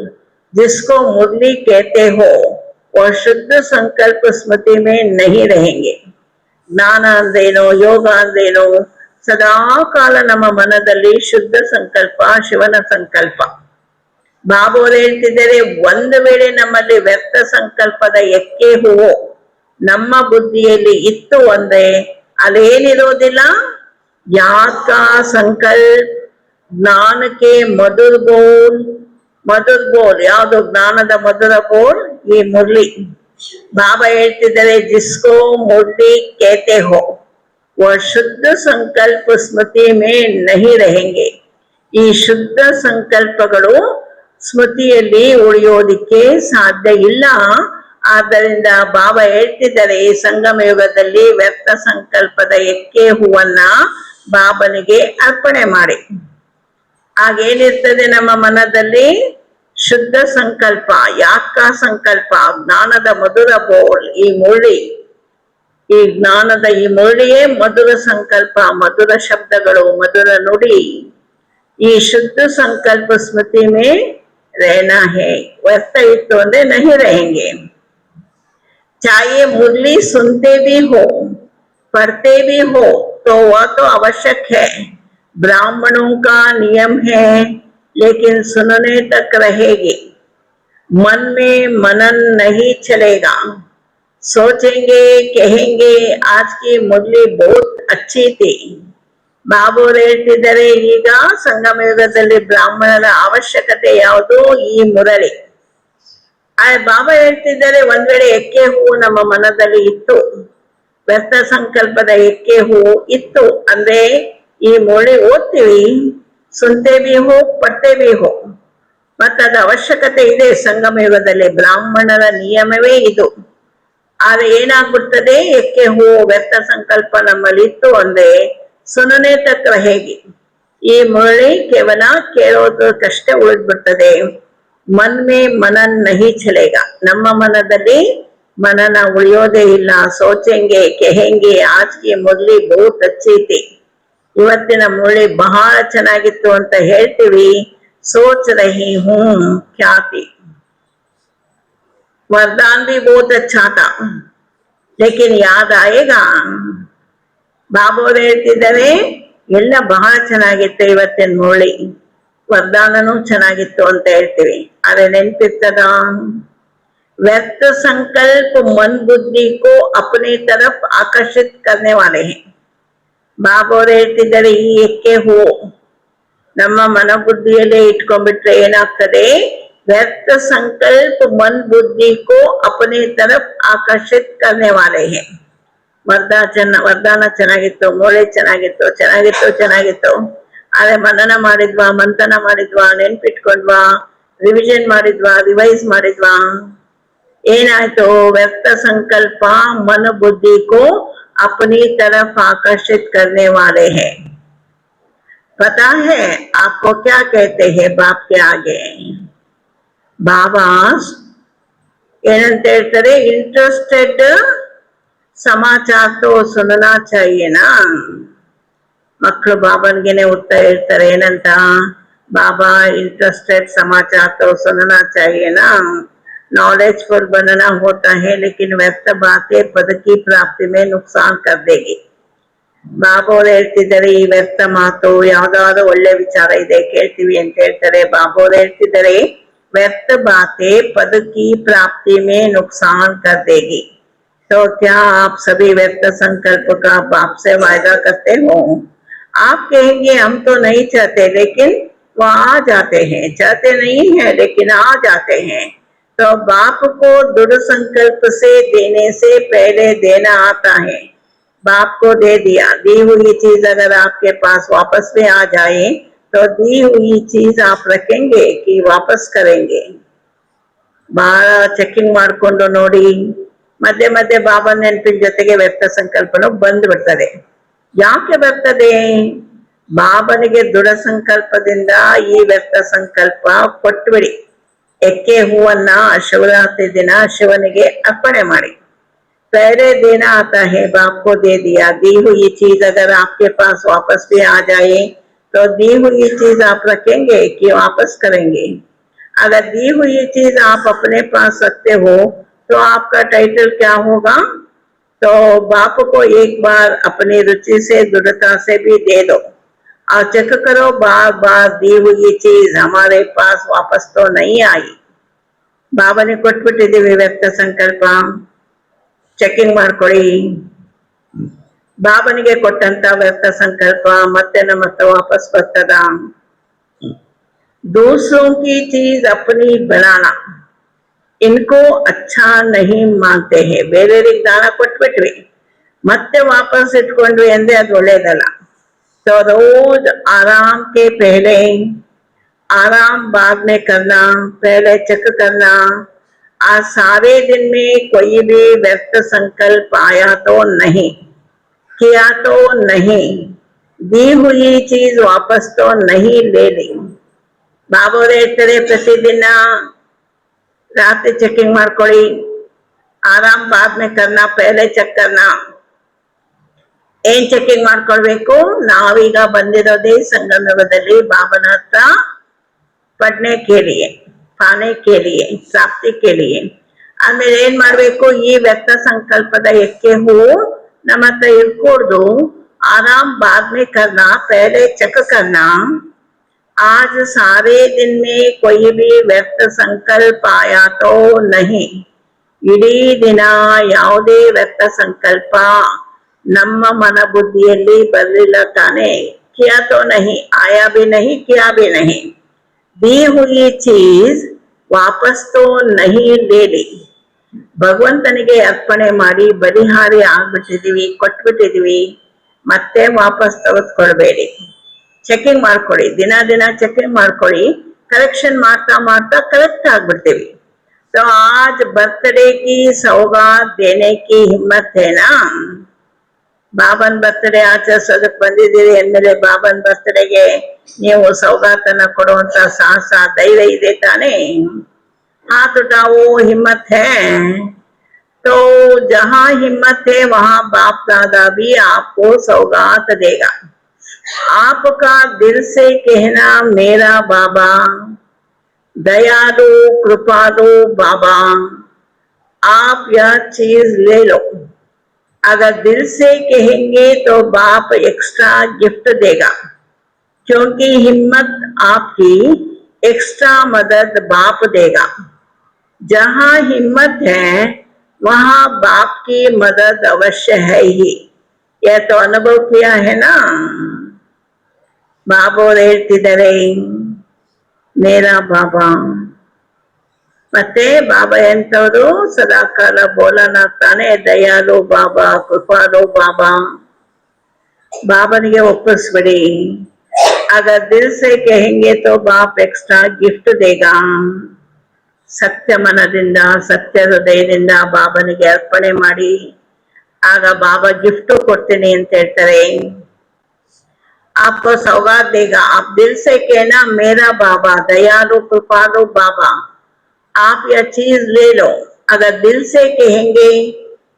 जिसको मुरली कहते हो, वह शुद्ध संकल्प स्मृति में नहीं रहेंगे. ಜ್ಞಾನ ಅಂದ್ರೇನೋ, ಯೋಗ ಅಂದ್ರೇನೋ, ಸದಾ ಕಾಲ ನಮ್ಮ ಮನದಲ್ಲಿ ಶುದ್ಧ ಸಂಕಲ್ಪ, ಶಿವನ ಸಂಕಲ್ಪ. ಬಾಬೋರು ಹೇಳ್ತಿದ್ದಾರೆ, ಒಂದು ವೇಳೆ ನಮ್ಮಲ್ಲಿ ವ್ಯರ್ಥ ಸಂಕಲ್ಪದ ಎಕ್ಕೆ ಹೂವು ನಮ್ಮ ಬುದ್ಧಿಯಲ್ಲಿ ಇತ್ತು ಅಂದ್ರೆ ಅಲ್ಲೇನಿರೋದಿಲ್ಲ, ಯಾದ್ ಕಾ ಸಂಕಲ್ಪ, ಜ್ಞಾನಕ್ಕೆ ಮಧುರ್ ಬೋಲ್. ಮಧುರ್ ಬೋಲ್ ಯಾವುದು, ಜ್ಞಾನದ ಮಧುರ ಬೋಲ್ ಈ ಮುರಳಿ. ಬಾಬಾ ಹೇಳ್ತಿದ್ದಾರೆ, ಜಿಸ್ಕೋ ಮುರಳಿ ಕೇತೆ ಹೋ वह शुद्ध संकल्प स्मृति में नहीं रहेंगे. ಈ ಶುದ್ಧ ಸಂಕಲ್ಪಗಳು ಸ್ಮೃತಿಯಲ್ಲಿ ಉಳಿಯೋದಿಕ್ಕೆ ಸಾಧ್ಯ ಇಲ್ಲ. ಆದ್ದರಿಂದ ಬಾಬಾ ಹೇಳ್ತಿದ್ದಾರೆ, ಈ ಸಂಗಮ ಯುಗದಲ್ಲಿ ವ್ಯರ್ಥ ಸಂಕಲ್ಪದ ಎಕ್ಕೆ ಹೂವನ್ನ ಬಾಬನಿಗೆ ಅರ್ಪಣೆ ಮಾಡಿ. ಆಗೇನಿರ್ತದೆ ನಮ್ಮ ಮನದಲ್ಲಿ? ಶುದ್ಧ ಸಂಕಲ್ಪ, ಯಾಕ ಸಂಕಲ್ಪ, ಜ್ಞಾನದ ಮಧುರ ಬೋಲ್, ಈ ಮುರಳಿ, ಈ ಜ್ಞಾನದ ಈ ಮುರಳಿಯೇ ಮಧುರ ಸಂಕಲ್ಪ, ಮಧುರ ಶಬ್ದಗಳು, ಮಧುರ ನುಡಿ. ಈ ಶುದ್ಧ ಸಂಕಲ್ಪ स्मृति में रहना है. व्यर्थ इतो अंदर नहीं रहेंगे. चाहे मुरली सुनते भी हो, पढ़ते भी हो, तो वह तो आवश्यक है. ब्राह्मणों का नियम है, लेकिन सुनने तक रहेगी. मन में मनन नहीं चलेगा. सोचेंगे, कहेंगे आज की मुरली बहुत अच्छी थी. ಬಾಬುರು ಹೇಳ್ತಿದ್ದಾರೆ, ಈಗ ಸಂಗಮ ಯುಗದಲ್ಲಿ ಬ್ರಾಹ್ಮಣರ ಅವಶ್ಯಕತೆ ಯಾವುದು? ಈ ಮುರಳಿ. ಬಾಬಾ ಹೇಳ್ತಿದ್ದಾರೆ, ಒಂದ್ ವೇಳೆ ಎಕ್ಕೆ ಹೂವು ನಮ್ಮ ಮನದಲ್ಲಿ ಇತ್ತು, ವ್ಯರ್ಥ ಸಂಕಲ್ಪದ ಎಕ್ಕೆ ಹೂವು ಇತ್ತು ಅಂದ್ರೆ ಈ ಮುರಳಿ ಓದ್ತೀವಿ, ಸುನ್ತೆ ಬಿ ಹೋ, ಪಟ್ಟೆ ಬಿ ಹೋ, ಮತ್ತದ ಅವಶ್ಯಕತೆ ಇದೆ ಸಂಗಮ ಯುಗದಲ್ಲಿ. ಬ್ರಾಹ್ಮಣರ ನಿಯಮವೇ ಇದು. ಆದ್ರೆ ಏನಾಗ್ಬಿಡ್ತದೆ? ಎಕ್ಕೆ ಹೂವು ವ್ಯರ್ಥ ಸಂಕಲ್ಪ ನಮ್ಮಲ್ಲಿ ಇತ್ತು ಅಂದ್ರೆ ಸುನನೆ ತಕ್ಕ ಹೇಗೆ ಈ ಮುರಳಿ ಕೇವಲ ಕೇಳೋದಕ್ಕಷ್ಟೇ ಉಳಿದ್ಬಿಡ್ತದೆ. ಮನ್ ಮೇ ಮನನ್ ನಹಿ ಚಲೇಗ, ನಮ್ಮ ಮನದಲ್ಲಿ ಮನನ ಉಳಿಯೋದೇ ಇಲ್ಲ. ಸೋಚೆಂಗೆ, ಕೆಹೆಂಗೆ ಆಜ್ ಕಿ ಮುರಳಿ ಬಹುತ್ ಅಚ್ಚಿ ಥಿ, ಇವತ್ತಿನ ಮುರಳಿ ಬಹಳ ಚೆನ್ನಾಗಿತ್ತು ಅಂತ ಹೇಳ್ತೀವಿ. ಸೋಚ್ ರಹಿ ಹೂಂ ಕ್ಯಾ ಥಿ, वरदान भी बहुत अच्छा था, लेकिन याद आएगा. ಬಾಬುರು ಹೇಳ್ತಿದ್ದಾರೆ, ಎಲ್ಲ ಬಹಳ ಚೆನ್ನಾಗಿತ್ತು ಇವತ್ತಿನ ಮುರಳಿ, ವರದಾನನೂ ಚೆನ್ನಾಗಿತ್ತು ಅಂತ ಹೇಳ್ತೀವಿ, ಆದ್ರೆ ನೆನ್ಪಿರ್ತದ? व्यर्थ संकल्प मन बुद्धि को अपने तरफ आकर्षित करने वाले हैं. ಬಾಬುರು ಹೇಳ್ತಿದ್ದಾರೆ, ಈ ಎಕ್ಕೆ ಹೂ ನಮ್ಮ ಮನಬುದ್ಧಿಯಲ್ಲೇ ಇಟ್ಕೊಂಡ್ಬಿಟ್ರೆ ಏನಾಗ್ತದೆ? व्यर्थ संकल्प मन बुद्धि को अपने तरफ आकर्षित करने वाले हैं. ವರದಾನ ಚೆನ್ನಾಗಿತ್ತು, ಮೂಳೆ ಚೆನ್ನಾಗಿತ್ತು, ಚೆನ್ನಾಗಿತ್ತು, ಆದ್ರೆ ಮನನ ಮಾಡಿದ್ವಾ, ಮಂಥನ ಮಾಡಿದ್ವಾ, ನೆನ್ಪಿಟ್ಕೊಂಡ್ವಾ, ರಿವಿಷನ್ ಮಾಡಿದ್ವಾ, ರಿವೈಸ್ ಮಾಡಿದ್ವಾ? ಏನಾಯ್ತು? ವ್ಯರ್ಥ ಸಂಕಲ್ಪ मन बुद्धि को अपनी तरफ आकर्षित करने वाले हैं. पता है आपको क्या कहते हैं बाप के आगे? ಬಾಬಾ ಏನಂತ ಹೇಳ್ತಾರೆ? ಇಂಟ್ರೆಸ್ಟೆಡ್ ಸಮಾಚಾರ ತೋ ಸುನನಾ ಚಾಹಿಯೇನಾ. ಮಕ್ಕಳು ಬಾಬನ್ಗೆನೆ ಉತ್ತರ ಹೇಳ್ತಾರೆ, ಏನಂತ? ಬಾಬಾ ಇಂಟ್ರೆಸ್ಟೆಡ್ ಸಮಾಚಾರ ತೋ ಸುನನಾ ಚಾಹಿಯೇನಾ. नॉलेजफुल बनना होता है, लेकिन व्यर्थ बातें पद की प्राप्ति में नुकसान कर देगी. ಬಾಬಾ ಅವ್ರು ಹೇಳ್ತಿದ್ದಾರೆ, ಈ ವ್ಯರ್ಥ ಮಾತು, ಯಾವ್ದಾದ್ರು ಒಳ್ಳೆ ವಿಚಾರ ಇದೆ ಕೇಳ್ತೀವಿ ಅಂತ ಹೇಳ್ತಾರೆ. ಬಾಬಾ ಅವ್ರು ಹೇಳ್ತಿದ್ದಾರೆ, व्यर्थ बातें पद की प्राप्ति में नुकसान कर देगी. तो क्या आप सभी व्यर्थ संकल्प का बाप से वायदा करते हो? आप कहेंगे हम तो नहीं चाहते, लेकिन वो आ जाते हैं. चाहते नहीं है लेकिन आ जाते हैं. तो बाप को दृढ़ संकल्प से देने से पहले देना आता है. बाप को दे दिया, दी हुई चीज अगर आपके पास वापस में आ जाए तो दी हुई चीज आप रखेंगे कि वापस करेंगे? ಬಹಳ ಚೆಕಿಂಗ್ ಮಾಡ್ಕೊಂಡು ನೋಡಿ. ಮಧ್ಯೆ ಮಧ್ಯೆ ಬಾಬಾ ನೆನಪಿನ ಜೊತೆಗೆ ವ್ಯರ್ಥ ಸಂಕಲ್ಪನು ಬಂದ್ಬಿಡ್ತದೆ. ಯಾಕೆ ಬರ್ತದೆ? ಬಾಬನಿಗೆ ದೃಢ ಸಂಕಲ್ಪದಿಂದ ಈ ವ್ಯರ್ಥ ಸಂಕಲ್ಪ ಕೊಟ್ಬಿಡಿ. ಎಕ್ಕೆ ಹೂವನ್ನ ಶಿವರಾತ್ರಿ ದಿನ ಶಿವನಿಗೆ ಅರ್ಪಣೆ ಮಾಡಿ. पहले देना आता है, बाप को दे दिया, दी हुई चीज अगर आपके पास वापस भी आ जाए तो दी हुई चीज आप रखेंगे कि वापस करेंगे? अगर दी हुई चीज आप अपने पास रखते हो तो आपका टाइटल क्या होगा? तो बाप को एक बार अपनी रुचि से, दृढ़ता से भी दे दो और चेक करो, बार बार दी हुई चीज हमारे पास वापस तो नहीं आई. बाबा ने ಕೊಟ್ಬಿಟ್ಟಿದ್ದೀವಿ ವ್ಯಕ್ತ ಸಂಕಲ್ಪ, ಚೆಕಿಂಗ್ ಮಾಡ್ಕೊಳ್ಳಿ. ಬಾಬನಿಗೆ ಕೊಟ್ಟಂತ ವ್ಯರ್ಥ ಸಂಕಲ್ಪ ಮತ್ತೆ ನಮ್ಮ ಹತ್ರ ವಾಪಸ್ ಬರ್ತದ? दूसरों की चीज अपनी बनाना, इनको अच्छा नहीं मानते हैं. ಬೇರೆಯವರಿಗೆ ದಾನ ಕೊಟ್ಬಿಟ್ವಿ ಮತ್ತೆ ವಾಪಸ್ ಇಟ್ಕೊಂಡ್ವಿ ಅಂದ್ರೆ ಅದು ಒಳ್ಳೇದಲ್ಲ. तो रोज आराम के पहले आराम बाद में करना, पहले चेक करना। आज सारे दिन में कोई भी व्यर्थ संकल्प आया तो नहीं, किया तो नहीं, दी हुई चीज वापस तो नहीं ले ली। ಬಾಬೋರೆ ಹೇಳ್ತಾರೆ ಪ್ರತಿದಿನ ರಾತ್ರಿ ಚೆಕಿಂಗ್ ಮಾಡ್ಕೊಳ್ಳಿ, ಆರಾಮ್ ಬಾದ್ ಮೇ ಕರ್ನಾ, ಪಹಲೆ ಚೆಕ್ ಕರ್ನಾ. ಏನ್ ಚೆಕಿಂಗ್ ಮಾಡ್ಕೊಳ್ಬೇಕು? ನಾವೀಗ ಬಂದಿರೋದೇ ಸಂಗಮ ಯುಗದಲ್ಲಿ ಬಾಬನ ಹತ್ರ ಪಡ್ನೆ ಕೇಳಿಯೇ, ಪಾನೆ ಕೇಳಿಯೇ, ಪ್ರಾಪ್ತಿ ಕೇಳಿಯೇ. ಆಮೇಲೆ ಏನ್ ಮಾಡ್ಬೇಕು? ಈ ವ್ಯರ್ಥ ಸಂಕಲ್ಪದ ಎಕ್ಕೆ ಹೂವು ನಮ್ಮ ಹತ್ರ ಇರ್ಕೂಡ್ದು. ಆರಾಮ್ ಬಾದ್ ಮೇ ಕರ್ನಾ, ಪಹಲೆ ಚೆಕ್ ಕರ್ನಾ. आज सारे दिन में कोई भी व्यर्थ संकल्प आया तो नहीं, ಇಡೀ ದಿನ ಯಾವುದೇ ವ್ಯರ್ಥ ಸಂಕಲ್ಪ ನಮ್ಮ ಮನ ಬುದ್ಧಿಯಲ್ಲಿ ಬರಲಿಲ್ಲ ತಾನೆ. किया तो नहीं, आया भी नहीं, किया भी नहीं, दी हुई चीज ವಾಪಸ್ तो नहीं ले ली. ಭಗವಂತನಿಗೆ ಅರ್ಪಣೆ ಮಾಡಿ ಬಲಿಹಾರಿ ಆಗ್ಬಿಟ್ಟಿದೀವಿ, ಕೊಟ್ಬಿಟ್ಟಿದೀವಿ, ಮತ್ತೆ ವಾಪಸ್ ತೆಗೆದುಕೊಳ್ಬೇಡಿ. ಚೆಕಿಂಗ್ ಮಾಡ್ಕೊಳ್ಳಿ, ದಿನ ದಿನ ಚೆಕಿಂಗ್ ಮಾಡ್ಕೊಳ್ಳಿ. ಕರೆಕ್ಷನ್ ಮಾಡ್ತಾ ಮಾಡ್ತಾ ಕರೆಕ್ಟ್ ಆಗ್ಬಿಡ್ತೀವಿ. तो आज बर्थडे की सौगात देने की हिम्मत है ना. ಬಾಬನ್ ಬರ್ತ್ಡೇ ಆಚರಿಸೋದಕ್ಕೆ ಬಂದಿದ್ದೀರಿ ಅಂದ್ಮೇಲೆ ಬಾಬನ್ ಬರ್ತ್ಡೇಗೆ ನೀವು ಸೌಗಾತನ್ನ ಕೊಡುವಂತ ಸಾಹಸ, ಧೈರ್ಯ ಇದೆ ತಾನೇ. हाथ उठाओ, हिम्मत है. तो जहां हिम्मत है वहां बाप दादा भी आपको सौगात देगा. आपका दिल से कहना, मेरा बाबा दयालु कृपालु बाबा, आप यह चीज ले लो. अगर दिल से कहेंगे तो बाप एक्स्ट्रा गिफ्ट देगा, क्योंकि हिम्मत आपकी, एक्स्ट्रा मदद बाप देगा. जहां हिम्मत है वहां बाप की मदद अवश्य है ही. यह तो अनुभव किया है ना. ಬಾಬೋರು ಹೇಳ್ತಿದ್ದಾರೆ, ಮೇರಾ ಬಾಬಾ. ಮತ್ತೆ ಬಾಬಾ ಎಂತವರು? ಸದಾಕಾಲ ಬೋಲನ ತಾನೆ, ದಯಾಲು ಬಾಬಾ, ಕೃಪಾಲು ಬಾಬಾ. ಬಾಬನಿಗೆ ಒಪ್ಪಿಸ್ಬಿಡಿ. अगर दिल से कहेंगे तो बाप एक्स्ट्रा गिफ्ट देगा. ಸತ್ಯ ಮನದಿಂದ, ಸತ್ಯ ಹೃದಯದಿಂದ ಬಾಬನಿಗೆ ಅರ್ಪಣೆ ಮಾಡಿ, ಆಗ ಬಾಬಾ ಗಿಫ್ಟ್ ಕೊಡ್ತೀನಿ ಅಂತ ಹೇಳ್ತಾರೆ. आपको सौगात देगा. आप दिल से कहना, मेरा बाबा दयालु कृपालु बाबा, आप यह चीज ले लो. अगर दिल से कहेंगे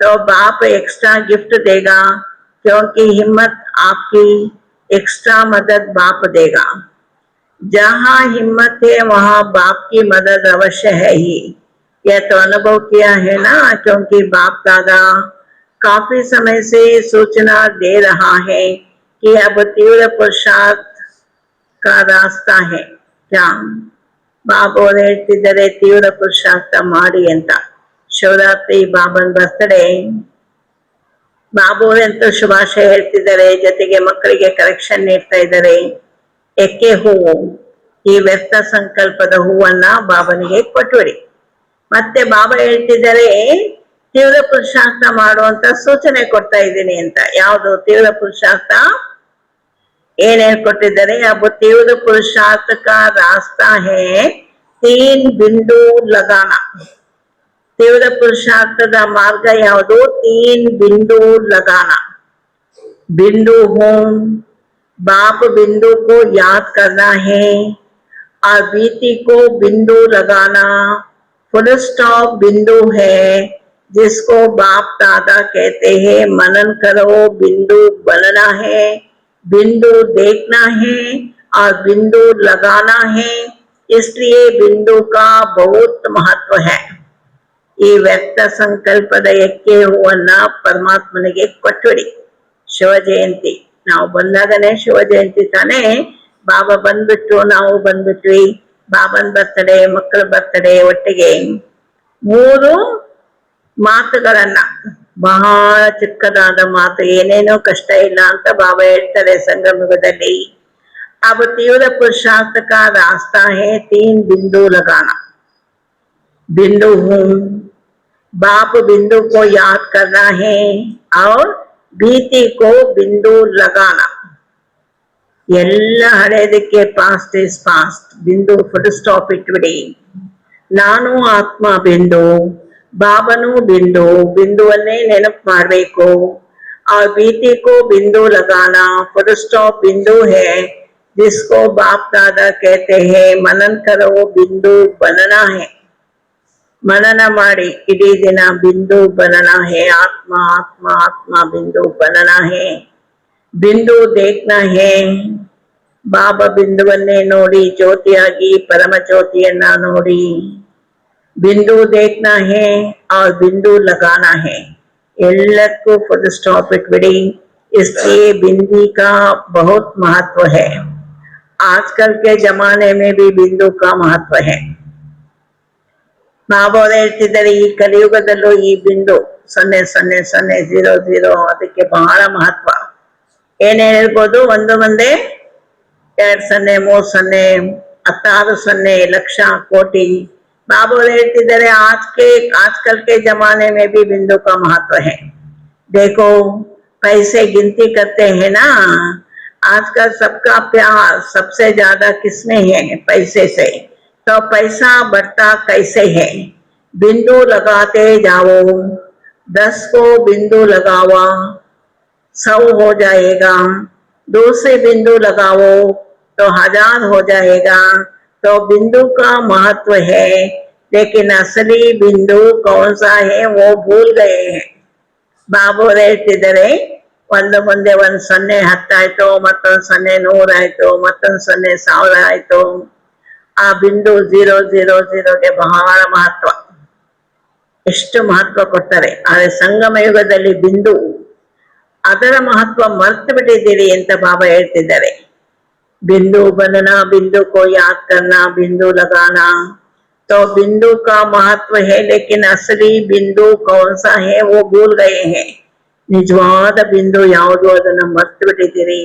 तो बाप एक्स्ट्रा गिफ्ट देगा, क्योंकि हिम्मत आपकी, एक्स्ट्रा मदद बाप देगा. जहां हिम्मत है वहां बाप की मदद अवश्य है ही. यह तो अनुभव किया है ना. क्योंकि बाप दादा काफी समय से सूचना दे रहा है कि अब तीव्र पुरुषार्थ का रास्ता है. क्या ಬಾಬೋರು ಹೇಳ್ತಿದ್ದಾರೆ? ತೀವ್ರ ಪುರುಷಾರ್ಥ ಮಾಡಿ ಅಂತ. ಶಿವರಾತ್ರಿ ಬಾಬನ್ ಬರ್ತ್ಡೇ, ಬಾಬೋರು ಅಂತ ಶುಭಾಶಯ ಹೇಳ್ತಿದ್ದಾರೆ. ಜೊತೆಗೆ ಮಕ್ಕಳಿಗೆ ಕರೆಕ್ಷನ್ ನೀಡ್ತಾ ಇದ್ದಾರೆ. ಎಕ್ಕೆ ಹೂವು, ಈ ವ್ಯರ್ಥ ಸಂಕಲ್ಪದ ಹೂವನ್ನ ಬಾಬನಿಗೆ ಕೊಟ್ಬಿಡಿ. ಮತ್ತೆ ಬಾಬಾ ಹೇಳ್ತಿದ್ದಾರೆ, ತೀವ್ರ ಪುರುಷಾರ್ಥ ಮಾಡುವಂತ ಸೂಚನೆ ಕೊಡ್ತಾ ಇದ್ದೀನಿ ಅಂತ. ಯಾವುದು ತೀವ್ರ ಪುರುಷಾರ್ಥ? ಏನ್ ಹೇಳ್ಕೊಟ್ಟಿದ್ದಾರೆ? अब तीव्र पुरुषार्थ का रास्ता है 3 बिंदु लगाना. तीव्र पुरुषार्थದ ಮಾರ್ಗ ಯಾವುದು? 3 बिंदु लगाना. बिंदु हूं, बाप बिंदु को याद करना है, और बीती को बिंदु लगाना. फुल स्टॉप बिंदु है, जिसको बाप दादा कहते हैं मनन करो. बिंदु बनना है, बिंदु देखना है, और बिंदु लगाना है. इसलिए बिंदु का बहुत महत्व है. ಈ ವ್ಯಕ್ತ ಸಂಕಲ್ಪದ ಎಕ್ಕೆ ಹೂವನ್ನ ಪರಮಾತ್ಮನಿಗೆ ಕೊಟ್ಬಿಡಿ. ಶಿವ ಜಯಂತಿ ನಾವು ಬಂದಾಗನೇ ಶಿವ ಜಯಂತಿ ತಾನೇ. ಬಾಬಾ ಬಂದ್ಬಿಟ್ರು, ನಾವು ಬಂದ್ಬಿಟ್ವಿ. ಬಾಬನ್ ಬರ್ತಡೇ, ಮಕ್ಕಳ ಬರ್ತಡೇ ಒಟ್ಟಿಗೆ 3 ಮಾತುಗಳನ್ನ, ಬಹಳ ಚಿಕ್ಕದಾದ ಮಾತು, ಏನೇನೋ ಕಷ್ಟ ಇಲ್ಲ ಅಂತ ಬಾಬಾ ಹೇಳ್ತಾರೆ ಸಂಗಮಯುಗದಲ್ಲಿ. अब तीव्र पुरुषार्थ का रास्ता है 3 बिंदु लगाना. बिंदु हूं, बाप बिंदु को याद करना है, और बीती को बिंदु लगाना. ಎಲ್ಲ ಹಳೆಯದಕ್ಕೆ ಪಾಸ್ಟ್ ಇಸ್ ಪಾಸ್ಟ್, ಬಿಂದು ಫುಲ್ ಸ್ಟಾಪ್ ಇಟ್ಬಿಡಿ. ನಾನು ಆತ್ಮ ಬಿಂದು, ಬಾಬನು ಬಿಂದು, ಬಿಂದುವನ್ನೇ ನೆನಪು ಮಾಡಬೇಕು. और बीती को बिंदु लगाना, फुल स्टॉप बिंदु है जिसको बाप दादा कहते हैं मनन करो, बिंदु बनना है. मनन ಮಾಡಿ ಇಡೀ ದಿನ ಬಿಂದು बनना है, आत्मा आत्मा आत्मा बिंदु बनना है. बिंदु देखना है, ಬಾಬಾ ಬಿಂದುವನ್ನೇ ನೋಡಿ ಜ್ಯೋತಿಯಾಗಿ ಪರಮ ಜ್ಯೋತಿಯನ್ನ ನೋಡಿ. बिंदु देखना है और बिंदु लगाना है. ಎಲ್ಲಕ್ಕೂ फुल स्टॉप इटबिड़ी. इसलिए बिंदी का बहुत महत्व है. आजकल के जमाने में भी बिंदु का महत्व है. ಬಾಬಾ ಹೇಳ್ತಿದ್ದಾರೆ ಈ ಕಲಿಯುಗದಲ್ಲೂ ಈ ಬಿಂದು 000000 ಅದಕ್ಕೆ ಬಹಳ ಮಹತ್ವ. ಏನೇನ್ ಹೇಳ್ಬೋದು, ಒಂದು ಒಂದೇ 2 0 3 0 16 0 ಲಕ್ಷ ಕೋಟಿ. बाबा ಹೇಳ್ತಿದ್ದಾರೆ आजकल के जमाने में भी बिंदु का महत्व है. देखो पैसे गिनती करते हैं ना, आजकल सबका प्यार सबसे ज्यादा किसमें है, पैसे से. तो पैसा बढ़ता कैसे है, बिंदु लगाते जाओ. 10 को बिंदु लगावा 100 हो जाएगा. दूसरे बिंदु लगाओ तो 1000 हो जाएगा. तो बिंदु का महत्व है, लेकिन असली बिंदु कौन सा है वो भूल गए हैं. ಬಾಬು ಹೇಳ್ತಿದ್ದಾರೆ ಒಂದು ಮುಂದೆ 1 0 10 ಆಯ್ತು, ಮತ್ತೊಂದು 0 100 ಆಯ್ತು, ಮತ್ತೊಂದು 0 1000 ಆಯ್ತು. ಆ ಬಿಂದು 000ಗೆ ಬಹಳ ಮಹತ್ವ, ಎಷ್ಟು ಮಹತ್ವ ಕೊಡ್ತಾರೆ. ಆದ್ರೆ ಸಂಗಮ ಯುಗದಲ್ಲಿ ಬಿಂದು ಅದರ ಮಹತ್ವ ಮರ್ತು ಬಿಟ್ಟಿದ್ದೀರಿ ಅಂತ ಬಾಬಾ ಹೇಳ್ತಿದ್ದಾರೆ. बिंदु बनना, बिंदु को याद करना, बिंदु लगाना. तो बिंदु का महत्व है, लेकिन असली बिंदु कौन सा है वो भूल गए हैं. निजवाद बिंदु याವುದು ಅದನ್ನ ಮರ್ತು ಬಿಟ್ಟಿದ್ದೀರಿ.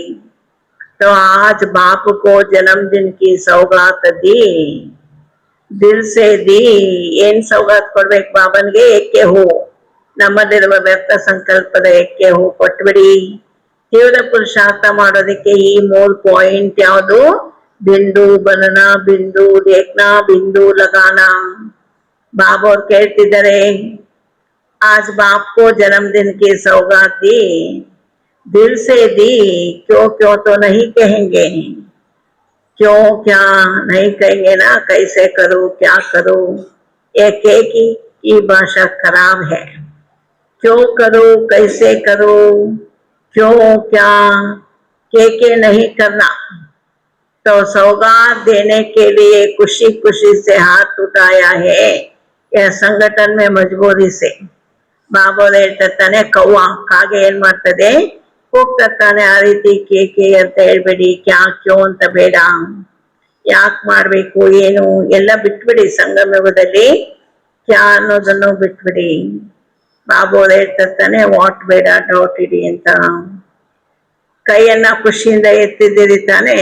तो आज बाप को जन्मदिन की सौगात दी, दिल से दी. ಏನ್ ಸೌಗಾತ್ ಕೊಡ್ಬೇಕು ಬಾಬನ್ಗೆ? ಏಕೆ ಹೂ, ನಮ್ಮಲ್ಲಿರುವ ವ್ಯರ್ಥ ಸಂಕಲ್ಪದ ಏಕೆ ಹೂ ಕೊಟ್ಬಿಡಿ. ತೀವ್ರ ಪುರುಷಾರ್ಥ ಮಾಡೋದಕ್ಕೆ ಈ 3 ಪಾಯಿಂಟ್ ಯಾವುದು? बिंदु बनना, बिंदु देखना, बिंदु लगाना. बाबा और कहते आज बाप को जन्मदिन की सौगात दी, दिल से दी. क्यों क्यों तो नहीं कहेंगे, क्यों क्या नहीं कहेंगे ना. कैसे करो, क्या करो, एक की भाषा खराब है. क्यों करो, कैसे करो, क्यों क्या के नहीं करना. तो सौगात देने के लिए खुशी खुशी से हाथ उठाया है, यह संगठन में मजबूरी से. ಬಾಬಾ ಹೇಳ್ತಾನೆ ಕವ್ವ ಕಾಗೆ ಏನ್ ಮಾಡ್ತದೆ, ಹೋಗ್ತಾನೆ. ಆ ರೀತಿ ಕೇಕೆ ಅಂತ ಹೇಳ್ಬೇಡಿ, ಕ್ಯೋ ಅಂತ ಬೇಡ. ಯಾಕೆ ಮಾಡ್ಬೇಕು ಏನು ಎಲ್ಲ ಬಿಟ್ಬಿಡಿ. ಸಂಗಮ ಯುಗದಲ್ಲಿ ಕ್ಯಾ ಅನ್ನೋದನ್ನು ಬಿಟ್ಬಿಡಿ. ಬಾಬಾ ಹೇಳ್ತಾನೆ ವಾಟ್ ಬೇಡ, ಡೌಟ್ ಇಡಿ ಅಂತ. ಕೈಯನ್ನ ಖುಷಿಯಿಂದ ಎತ್ತಿದ್ದೀರಿ ತಾನೆ,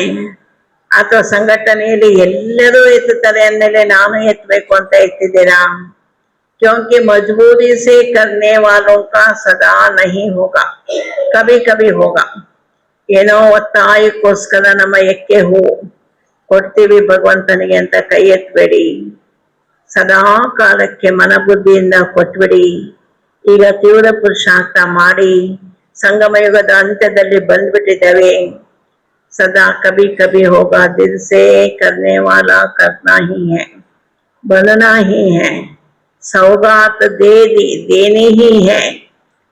ಅಥವಾ ಸಂಘಟನೆಯಲ್ಲಿ ಎಲ್ಲರೂ ಎತ್ತುತ್ತಾರೆ ಅಂದಮೇಲೆ ನಾನು ಎತ್ತಬೇಕು ಅಂತ ಎತ್ತಿದ್ದೀರಾ? क्योंकि मजबूरी से करने वालों का सदा नहीं होगा, कभी कभी होगा. ಏನೋ ಒತ್ತಾಯಕ್ಕೋಸ್ಕರ ನಮ್ಮ ಎಕ್ಕೆ ಹೂ ಕೊಡ್ತೀವಿ ಭಗವಂತನಿಗೆ ಅಂತ ಕೈ ಎತ್ತಬೇಡಿ. ಸದಾ ಕಾಲಕ್ಕೆ ಮನಬುದ್ಧಿಯಿಂದ ಕೊಟ್ಬಿಡಿ. ಈಗ ತೀವ್ರ ಪುರುಷಾರ್ಥ ಮಾಡಿ ಸಂಗಮ ಯುಗದ ಅಂತ್ಯದಲ್ಲಿ ಬಂದ್ಬಿಟ್ಟಿದ್ದೇವೆ. सदा कभी कभी होगा, दिल से करने वाला करना ही है, बनना ही है. सौगात दे दी, देनी ही है.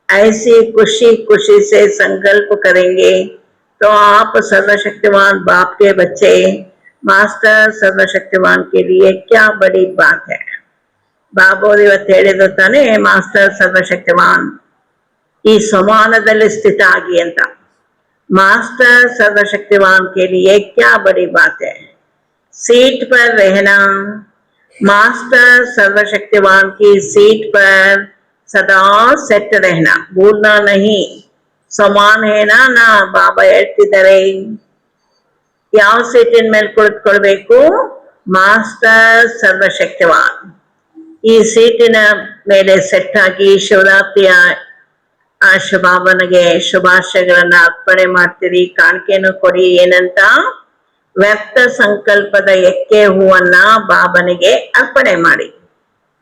ऐसी खुशी खुशी से संकल्प करेंगे तो आप सर्वशक्तिमान बाप के बच्चे, मास्टर सर्वशक्तिमान के लिए क्या बड़ी बात है. ಬಾಬೋರು ಇವತ್ತು ಹೇಳಿದ್ರು ತಾನೆ, ಮಾಸ್ಟರ್ ಸರ್ವಶಕ್ತಿಮಾನ್ ಈ ಸಮಾನದಲ್ಲಿ ಸ್ಥಿತ ಆಗಿ ಅಂತ. मास्टर सर्वशक्तिमान के लिए क्या बड़ी बात है. सीट पर रहना, मास्टर सर्वशक्तिमान की सीट पर सदा सेट रहना, भूलना नहीं. समान है ना ना. बाबा ಹೇಳ್ತಿದ್ದಾರೆ ಯಾವ ಸೀಟಿನ ಮೇಲೆ ಕುಳಿತುಕೊಳ್ಬೇಕು? ಮಾಸ್ಟರ್ ಸರ್ವಶಕ್ತಿವಾನ್ ಈ ಸೀಟಿನ ಮೇಲೆ ಸೆಟ್ ಆಗಿ ಶಿವರಾತ್ರಿಯ ಬಾಬನಿಗೆ ಶುಭಾಶಯಗಳನ್ನ ಅರ್ಪಣೆ ಮಾಡ್ತೀರಿ, ಕಾಣಿಕೆಯನ್ನು ಕೊಡಿ ಏನಂತ? ವ್ಯರ್ಥ ಸಂಕಲ್ಪದ ಎಕ್ಕೆ ಹೂವನ್ನ ಬಾಬನಿಗೆ ಅರ್ಪಣೆ ಮಾಡಿ.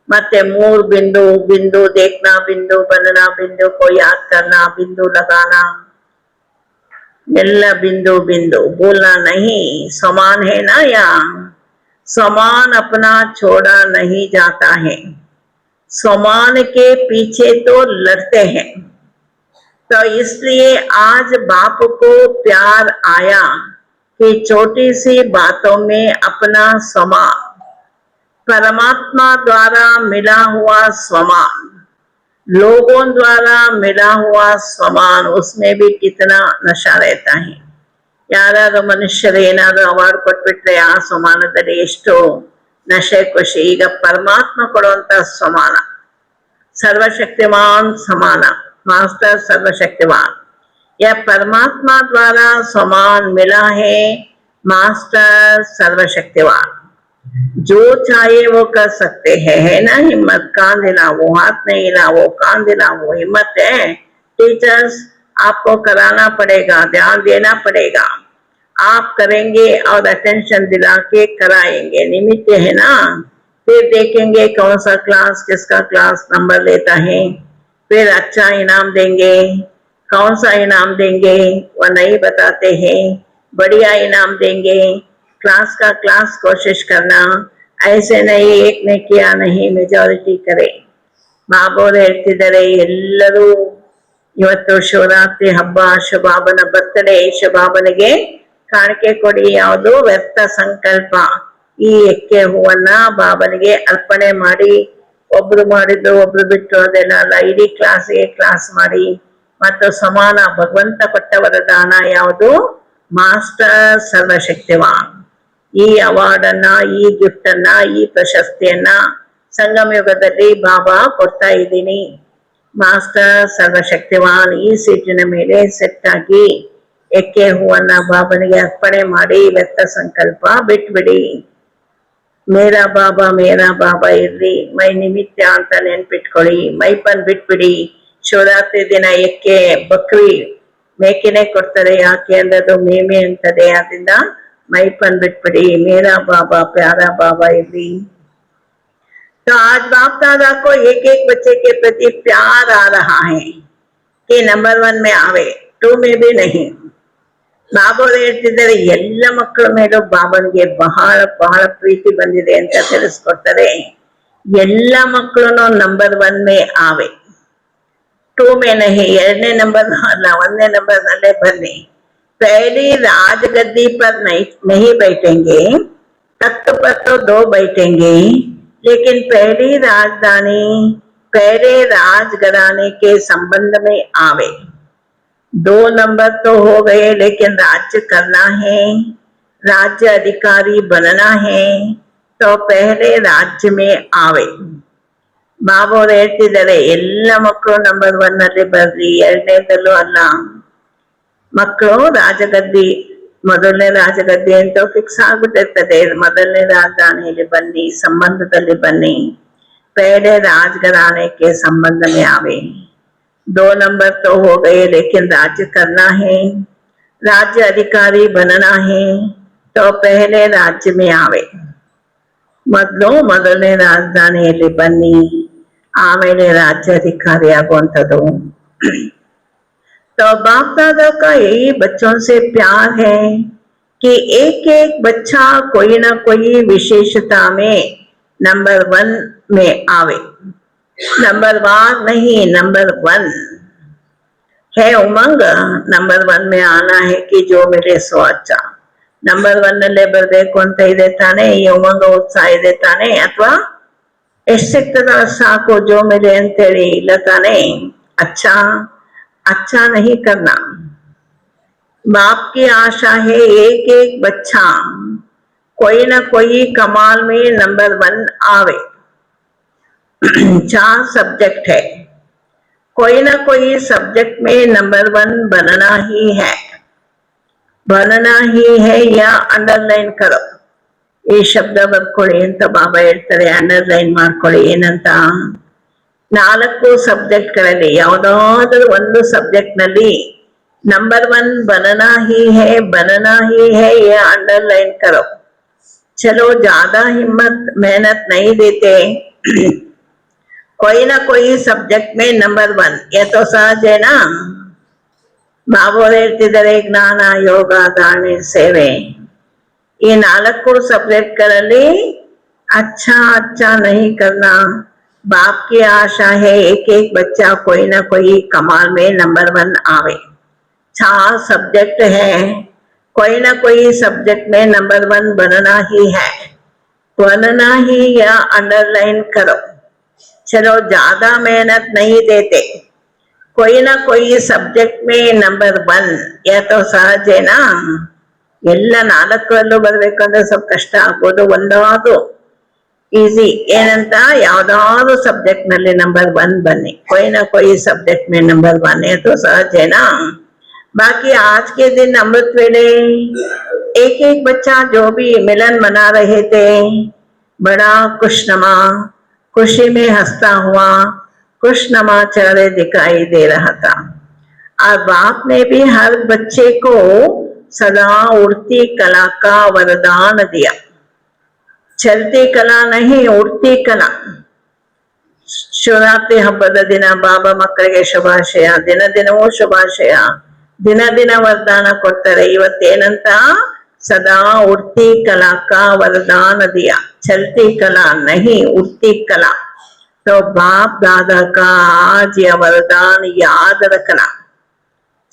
ಮತ್ತೆ 3 बिंदु बिंदु देखना बिंदु बनना बिंदु को याद करना बिंदु लगाना, ಎಲ್ಲ बिंदु बिंदु बोलना नहीं। समान है ना, या समान अपना छोड़ा नहीं जाता है, समान के पीछे तो लड़ते हैं। तो इसलिए आज बाप को प्यार आया कि छोटी सी बातों में अपना समान, परमात्मा द्वारा मिला हुआ समान, लोगों द्वारा मिला हुआ समान, उसमें भी कितना नशा रहता है। ಯಾರಾದ್ರೂ ಮನುಷ್ಯರು ಏನಾದ್ರೂ ಅವಾರ್ಡ್ ಕೊಟ್ಬಿಟ್ರೆ ಆ ಸಮಾನದಲ್ಲಿ ಎಷ್ಟು ನಶೆ ಖುಷಿ. ಈಗ ಪರಮಾತ್ಮ ಕೊಡುವಂತ ಸಮಾನ, सर्वशक्तिमान समान, मास्टर सर्वशक्तिमान, यह परमात्मा द्वारा समान मिला है, मास्टर सर्वशक्तिमान, जो चाहे वो कर सकते हैं, है ना? हिम्मत, कान दिलाओ, हाथ नहीं हिलाओ, कान दिलाओ, हिम्मत है। टीचर्स आपको कराना पड़ेगा, ध्यान देना पड़ेगा, आप करेंगे और अटेंशन दिला के कराएंगे, निमित्त है ना। फिर देखेंगे कौन सा क्लास किसका क्लास नंबर लेता है, फिर अच्छा इनाम देंगे। कौन सा इनाम देंगे वह नहीं बताते हैं, बढ़िया इनाम देंगे। क्लास का क्लास कोशिश करना, ऐसे नहीं एक ने किया नहीं मेजॉरिटी करे। ಬಾಬೋರು ಹೇಳ್ತಿದ್ದಾರೆ, ಎಲ್ಲರೂ ಇವತ್ತು ಶಿವರಾತ್ರಿ ಹಬ್ಬ, ಶುಭಾಬನ ಬರ್ತಡೇ, ಶುಭಾಬನಿಗೆ ಕಾಣಿಕೆ ಕೊಡಿ. ಯಾವುದು? ವ್ಯರ್ಥ ಸಂಕಲ್ಪ. ಈ ಎಕ್ಕೆ ಹೂವನ್ನ ಬಾಬನಿಗೆ ಅರ್ಪಣೆ ಮಾಡಿ. ಒಬ್ರು ಮಾಡಿದ್ರು ಒಬ್ರು ಬಿಟ್ಟು ಅದೆಲ್ಲ ಅಲ್ಲ, ಇಡೀ ಕ್ಲಾಸ್ಗೆ ಕ್ಲಾಸ್ ಮಾಡಿ. ಮತ್ತು ಸಮಾನ ಭಗವಂತ ಕೊಟ್ಟ ವರದಾನ ಯಾವುದು? ಮಾಸ್ಟರ್ ಸರ್ವಶಕ್ತಿವಾನ್. ಈ ಅವಾರ್ಡ್ ಅನ್ನ, ಈ ಗಿಫ್ಟ್ ಅನ್ನ, ಈ ಪ್ರಶಸ್ತಿಯನ್ನ ಸಂಗಮ ಯುಗದಲ್ಲಿ ಬಾಬಾ ಕೊಡ್ತಾ ಇದ್ದೀನಿ. ಮಾಸ್ಟರ್ ಸರ್ವಶಕ್ತಿವಾನ್ ಈ ಸೀಟಿನ ಮೇಲೆ ಸೆಟ್ ಆಗಿ ಎಕ್ಕೆ ಹೂವನ್ನ ಬಾಬನಿಗೆ ಅರ್ಪಣೆ ಮಾಡಿ ವ್ಯರ್ಥ ಸಂಕಲ್ಪ ಬಿಟ್ಬಿಡಿ. ಮೇರಾ ಬಾಬಾ ಇರ್ಲಿ, ಮೈ ನಿಮಿತ್ತ ಅಂತ ನೆನ್ಪಿಟ್ಕೊಳ್ಳಿ. ಮೈಪನ್ ಬಿಟ್ಬಿಡಿ. ಶಿವರಾತ್ರಿ ದಿನ ಎಕ್ಕೆ ಬಕ್ರಿ ಮೇಕೆನೆ ಕೊಡ್ತಾರೆ, ಯಾಕೆ ಅಂದ್ರೆ ಅದು ಮೇಮೆ ಅಂತದೆ, ಆದ್ರಿಂದ ಮೈಪನ್ ಬಿಟ್ಬಿಡಿ. ಮೇರಾ ಬಾಬಾ प्यारा बाबा इर्ली। तो आज बाप दादा को एक एक बच्चे के प्रति प्यार आ रहा है कि नंबर 1 में आवे, 2 में भी नहीं। ಬಾಬಾ ಹೇಳ್ತಿದ್ದಾರೆ, ಎಲ್ಲ ಮಕ್ಕಳ ಮೇಲೂ ಬಾಬನಿಗೆ ಬಹಳ ಬಹಳ ಪ್ರೀತಿ ಬಂದಿದೆ ಅಂತ ತಿಳಿಸ್ಕೊಡ್ತಾರೆ. ಎಲ್ಲ ಮಕ್ಕಳು ನಂಬರ್ 1 में आवे, 2 में नहीं। 2ನೇ ನಂಬರ್ ಅಲ್ಲ, 1ನೇ ನಂಬರ್ ನಲ್ಲೇ ಬನ್ನಿ. पहली राजगद्दी पर नहीं बैठेंगे, तख्त पर तो 2 बैठेंगे, लेकिन पहली राजधानी पहले राजघराने के संबंध में आवे। 2 नंबर तो हो गए, लेकिन राज्य करना है, राज्य अधिकारी बनना है, तो पहले राज्य में आवे। ಬಾಬಾ ಅವ್ರು ಹೇಳ್ತಿದ್ದಾರೆ, ಎಲ್ಲ ಮಕ್ಕಳು ನಂಬರ್ 1 ನಲ್ಲಿ ಬರ್ರಿ, 2ನೇದಲ್ಲೂ ಅಲ್ಲ. ಮಕ್ಕಳು ರಾಜಗದ್ದಿ, ಮೊದಲನೇ ರಾಜಗದ್ದಿ ಅಂತ ಫಿಕ್ಸ್ ಆಗ್ಬಿಟ್ಟಿರ್ತದೆ. ಮೊದಲನೇ ರಾಜಧಾನಿಯಲ್ಲಿ ಬನ್ನಿ, ಸಂಬಂಧದಲ್ಲಿ ಬನ್ನಿ. पहले राजघराने के संबंध में आवे। 2 नंबर तो हो गए, लेकिन राज्य करना है, राज्य अधिकारी बनना है, तो पहले राज्य में आवे। ಮೊದಲನೇ ರಾಜಧಾನಿಯಲ್ಲಿ ಬನ್ನಿ, ಆಮೇಲೆ ರಾಜ್ಯ ಅಧಿಕಾರಿ ಆಗುವಂಥದ್ದು. तो बाप दादा का यही बच्चों से प्यार है कि एक एक बच्चा कोई ना कोई विशेषता में नंबर 1 में आवे। नंबर 1 नहीं, नंबर 1 है उमंग। नंबर 1 में आना है कि जो मेरे सो अच्छा ನಂಬರ್ 1 ನಲ್ಲೇ ಬರ್ಬೇಕು ಅಂತ ಇದೆ ತಾನೆ, ಈ ಉಮಂಗ ಉತ್ಸಾಹ ಇದೆ ತಾನೆ, ಅಥವಾ ಎಷ್ಟು ಸಿಗ್ತದ ಸಾಕು ಜೋ ಮೇಲೆ ಅಂತೇಳಿ ಇಲ್ಲ ತಾನೆ. अच्छा नहीं करना। बाप की आशा है एक एक बच्चा कोई ना कोई कमाल में नंबर 1 आवे। 4 सब्जेक्ट है, कोई ना कोई सब्जेक्ट में नंबर 1 बनना ही है या अंडरलाइन करो. ಈ ಶಬ್ದ ಬರ್ಕೊಳ್ಳಿ ಅಂತ ಬಾಬಾ ಹೇಳ್ತಾರೆ, ಅಂಡರ್ಲೈನ್ ಮಾಡ್ಕೊಳ್ಳಿ. ಏನಂತ? 4 ಸಬ್ಜೆಕ್ಟ್ಗಳಲ್ಲಿ ಯಾವುದಾದರೂ ಒಂದು ಸಬ್ಜೆಕ್ಟ್ನಲ್ಲಿ नंबर 1 बनना ही है, बनना ही है, ये अंडरलाइन करो। चलो ज्यादा हिम्मत मेहनत नहीं देते, कोई ना कोई सब्जेक्ट में नंबर 1, ये तो सहज है ना। बाबू ಹೇಳ್ತಿದ್ದಾರೆ ಜ್ಞಾನ ಯೋಗ ದಾನೆ ಸೇವೆ ಈ 4 सब्जेक्टಗಳಲ್ಲಿ अच्छा अच्छा नहीं करना। बाप की आशा है एक एक बच्चा कोई ना कोई कमाल में नंबर 1 आवे। 4 सब्जेक्ट है, कोई ना कोई सब्जेक्ट में नंबर 1 बनना ही है, बनना ही या अंडरलाइन करो। चलो ज्यादा मेहनत नहीं देते, कोई ना कोई सब्जेक्ट में नंबर 1, यह तो सहज है ना। ಎಲ್ಲ 4ರಲ್ಲೂ ಬರ್ಬೇಕಂದ್ರೆ ಸ್ವಲ್ಪ ಕಷ್ಟ ಆಗ್ಬೋದು, ಒಂದಾದ್ರು ಈಸಿ ಏನಂತ ಯಾವ್ದಾದ್ರು ಸಬ್जेक्ट ನಲ್ಲಿ नंबर 1 बने, कोई ना कोई सब्जेक्ट में नंबर 1 है तो सहज है ना। बाकी आज के दिन अमृत वेले एक एक बच्चा जो भी मिलन मना रहे थे बड़ा खुशनुमा, खुशी में हंसता हुआ खुशनुमा चेहरे दिखाई दे रहा था। और बाप ने भी हर बच्चे को सदा उड़ती कला का वरदान दिया। चलती कला नहीं, उड़ती कला। ಶಿವರಾತ್ರಿ ಹಬ್ಬದ ದಿನ ಬಾಬಾ ಮಕ್ಕಳಿಗೆ ಶುಭಾಶಯ, ದಿನ ದಿನವೂ ಶುಭಾಶಯ, ದಿನ ದಿನ ವರದಾನ ಕೊಡ್ತಾರೆ। ಇವತ್ತೇನಂತ सदा उड़ती कला का वरदान दिया, चलती कला नहीं उड़ती कला। तो बाप दादा का आज यह वरदान याद रखना।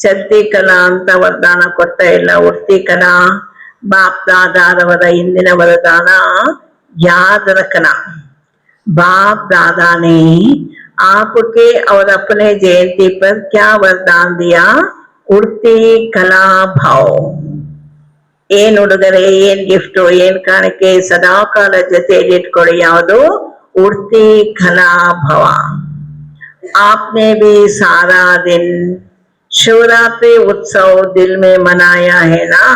चलती कला ಅಂತ ವರದಾನ ಕೊಡ್ತಾ ಇಲ್ಲ, उड़ती कला बाप दादाರವರ ಇಂದಿನ वरदान याद रखना। बाप दादा ने आपके और अपने जयंती पर क्या वरदान दिया? उड़ती कला भाव। ಏನ್ ಉಡುಗೊರೆ, ಏನ್ ಗಿಫ್ಟ್, ಏನ್ ಕಾಣಿಕೆ ಸದಾ ಕಾಲ ಜೊತೆಯಲ್ಲಿ ಇಟ್ಕೊಳ್ಳಿ, ಯಾವುದು? उड़ती कला भव। आपने भी सारा दिन शिवरात्रि उत्सव दिल में मनाया है ना,